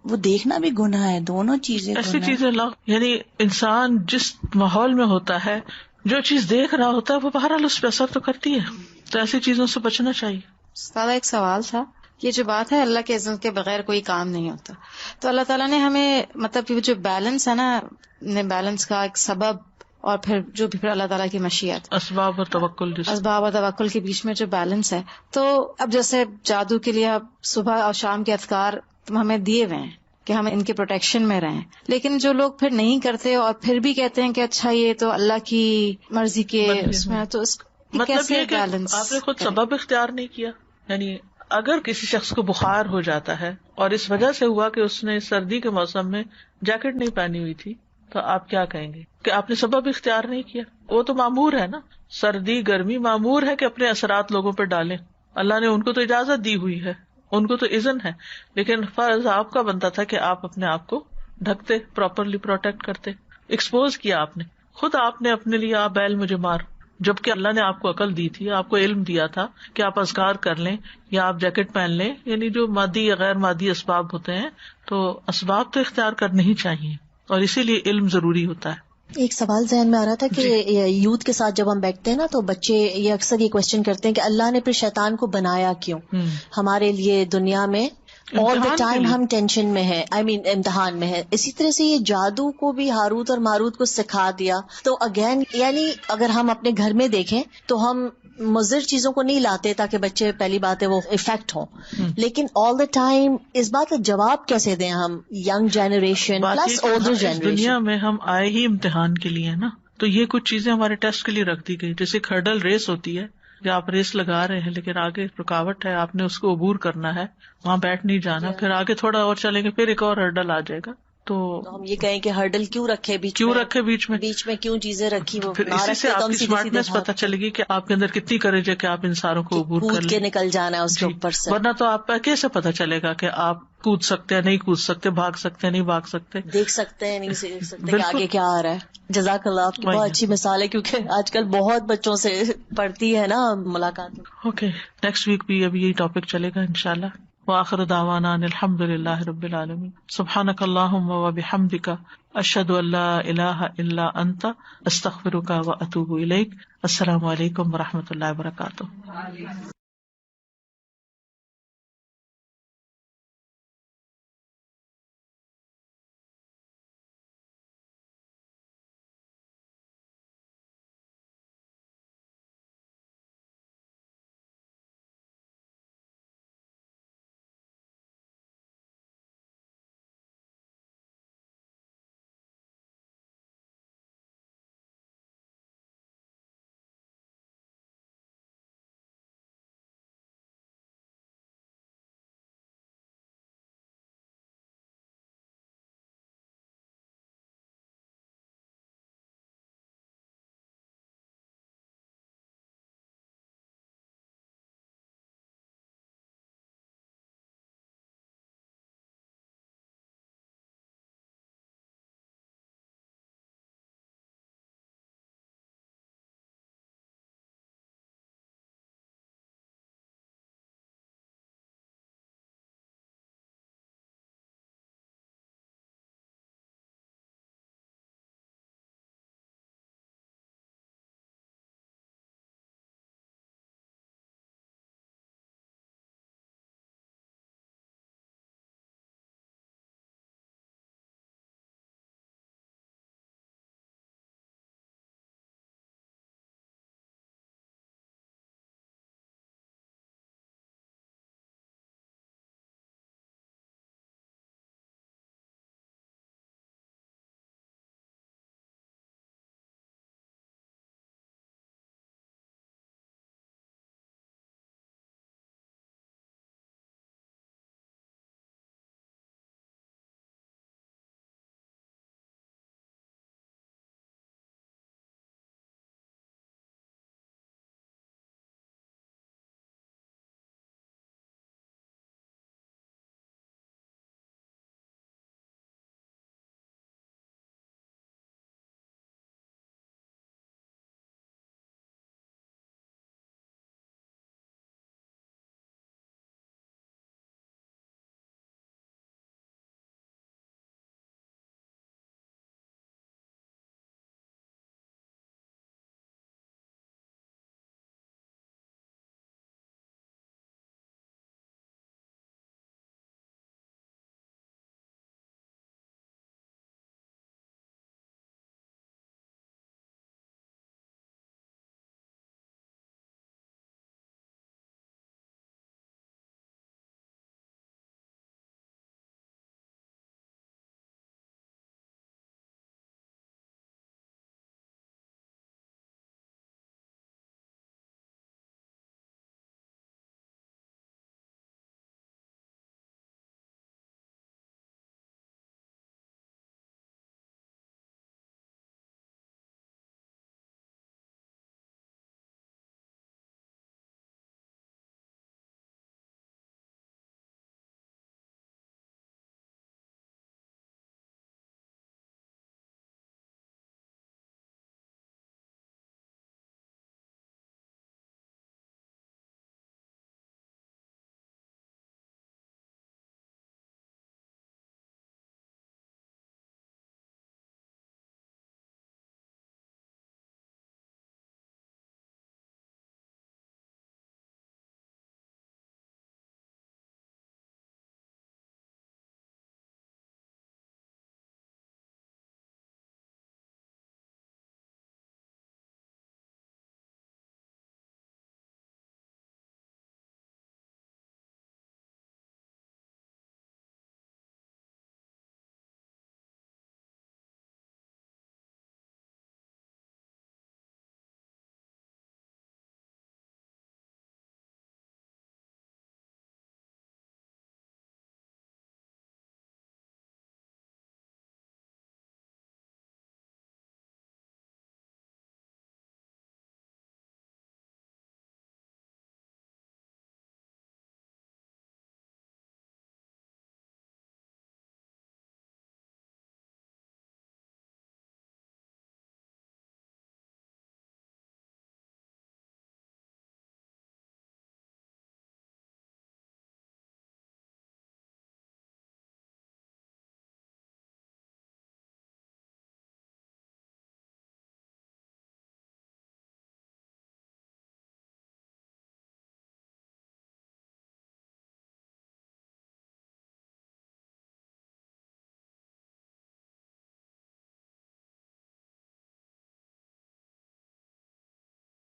وہ دیکھنا بھی گناہ ہے. دونوں چیزیں ایسی چیزیں یعنی انسان جس ماحول میں ہوتا ہے جو چیز دیکھ رہا ہوتا ہے وہ بہرحال اس پہ اثر تو کرتی ہے، تو ایسی چیزوں سے بچنا چاہیے. استاد ایک سوال تھا، یہ جو بات ہے اللہ کے اذن کے بغیر کوئی کام نہیں ہوتا، تو اللہ تعالیٰ نے ہمیں مطلب کہ جو بیلنس ہے نا، بیلنس کا ایک سبب اور پھر جو بھی پھر اللہ تعالیٰ کی مشیت، اسباب اور توکل، اسباب اور توکل کے بیچ میں جو بیلنس ہے. تو اب جیسے جادو کے لیے اب صبح اور شام کے اذکار ہمیں دیے ہوئے ہیں کہ ہم ان کے پروٹیکشن میں رہیں، لیکن جو لوگ پھر نہیں کرتے اور پھر بھی کہتے ہیں کہ اچھا یہ تو اللہ کی مرضی کے اس میں، تو اس مطلب یہ کہ آپ نے خود سبب اختیار نہیں کیا. یعنی اگر کسی شخص کو بخار ہو جاتا ہے اور اس وجہ سے ہوا کہ اس نے سردی کے موسم میں جیکٹ نہیں پہنی ہوئی تھی، تو آپ کیا کہیں گے کہ آپ نے سبب اختیار نہیں کیا؟ وہ تو مامور ہے نا، سردی گرمی مامور ہے کہ اپنے اثرات لوگوں پہ ڈالیں. اللہ نے ان کو تو اجازت دی ہوئی ہے، ان کو تو اذن ہے، لیکن فرض آپ کا بنتا تھا کہ آپ اپنے آپ کو ڈھکتے، پراپرلی پروٹیکٹ کرتے. ایکسپوز کیا آپ نے، خود آپ نے اپنے لیے آپ بیل مجھے مار، جبکہ اللہ نے آپ کو عقل دی تھی، آپ کو علم دیا تھا کہ آپ اذکار کر لیں یا آپ جیکٹ پہن لیں. یعنی جو مادی یا غیر مادی اسباب ہوتے ہیں تو اسباب تو اختیار کرنے ہی چاہیے، اور اسی لیے علم ضروری ہوتا ہے. ایک سوال ذہن میں آ رہا تھا کہ یوتھ کے ساتھ جب ہم بیٹھتے ہیں نا تو بچے یہ اکثر یہ کوشچن کرتے ہیں کہ اللہ نے پھر شیطان کو بنایا کیوں ہمارے لیے دنیا میں، آل دا ٹائم ہم ٹینشن میں ہے، امتحان میں ہے. اسی طرح سے یہ جادو کو بھی ہاروت اور ماروت کو سکھا دیا. تو اگین یعنی اگر ہم اپنے گھر میں دیکھیں تو ہم مضر چیزوں کو نہیں لاتے تاکہ بچے پہلی بات ہے وہ افیکٹ ہوں، لیکن آل دا ٹائم اس بات کا جواب کیسے دیں ہم young generation plus older generation? دنیا میں ہم آئے ہی امتحان کے لیے نا، تو یہ کچھ چیزیں ہمارے ٹیسٹ کے لیے رکھ دی گئی. جیسے ہرڈل ریس ہوتی ہے کہ آپ ریس لگا رہے ہیں لیکن آگے رکاوٹ ہے، آپ نے اس کو عبور کرنا ہے، وہاں بیٹھ نہیں جانا، پھر آگے تھوڑا اور چلیں گے پھر ایک اور ہرڈل آ جائے گا. تو ہم یہ کہیں کہ ہرڈل کیوں رکھے بیچ میں کیوں چیزیں رکھی، وہ اسی سے آپ کی اسمارٹنیس پتہ چلے گی کہ آپ کے اندر کتنی کریج ہے کہ آپ ان ساروں کو عبور کر کے نکل جانا ہے اس کے اوپر سے. ورنہ تو آپ کیسے پتہ چلے گا کہ آپ کود سکتے ہیں نہیں کود سکتے، بھاگ سکتے ہیں نہیں بھاگ سکتے، دیکھ سکتے ہیں نہیں دیکھ سکتے کہ آگے کیا آ رہا ہے. جزاک اللہ، آپ کی بہت اچھی مثال ہے، کیونکہ آج کل بہت بچوں سے پڑتی ہے نا ملاقات. اوکے، نیکسٹ ویک بھی ابھی یہی ٹاپک چلے گا انشاءاللہ. وآخر دعوانا ان الحمد للہ رب العالمین. سبحانک اللہم وبحمدک، اشہد ان لا الہ الا انت، استغفرک واتوب الیک. السلام علیکم ورحمۃ اللہ وبرکاتہ.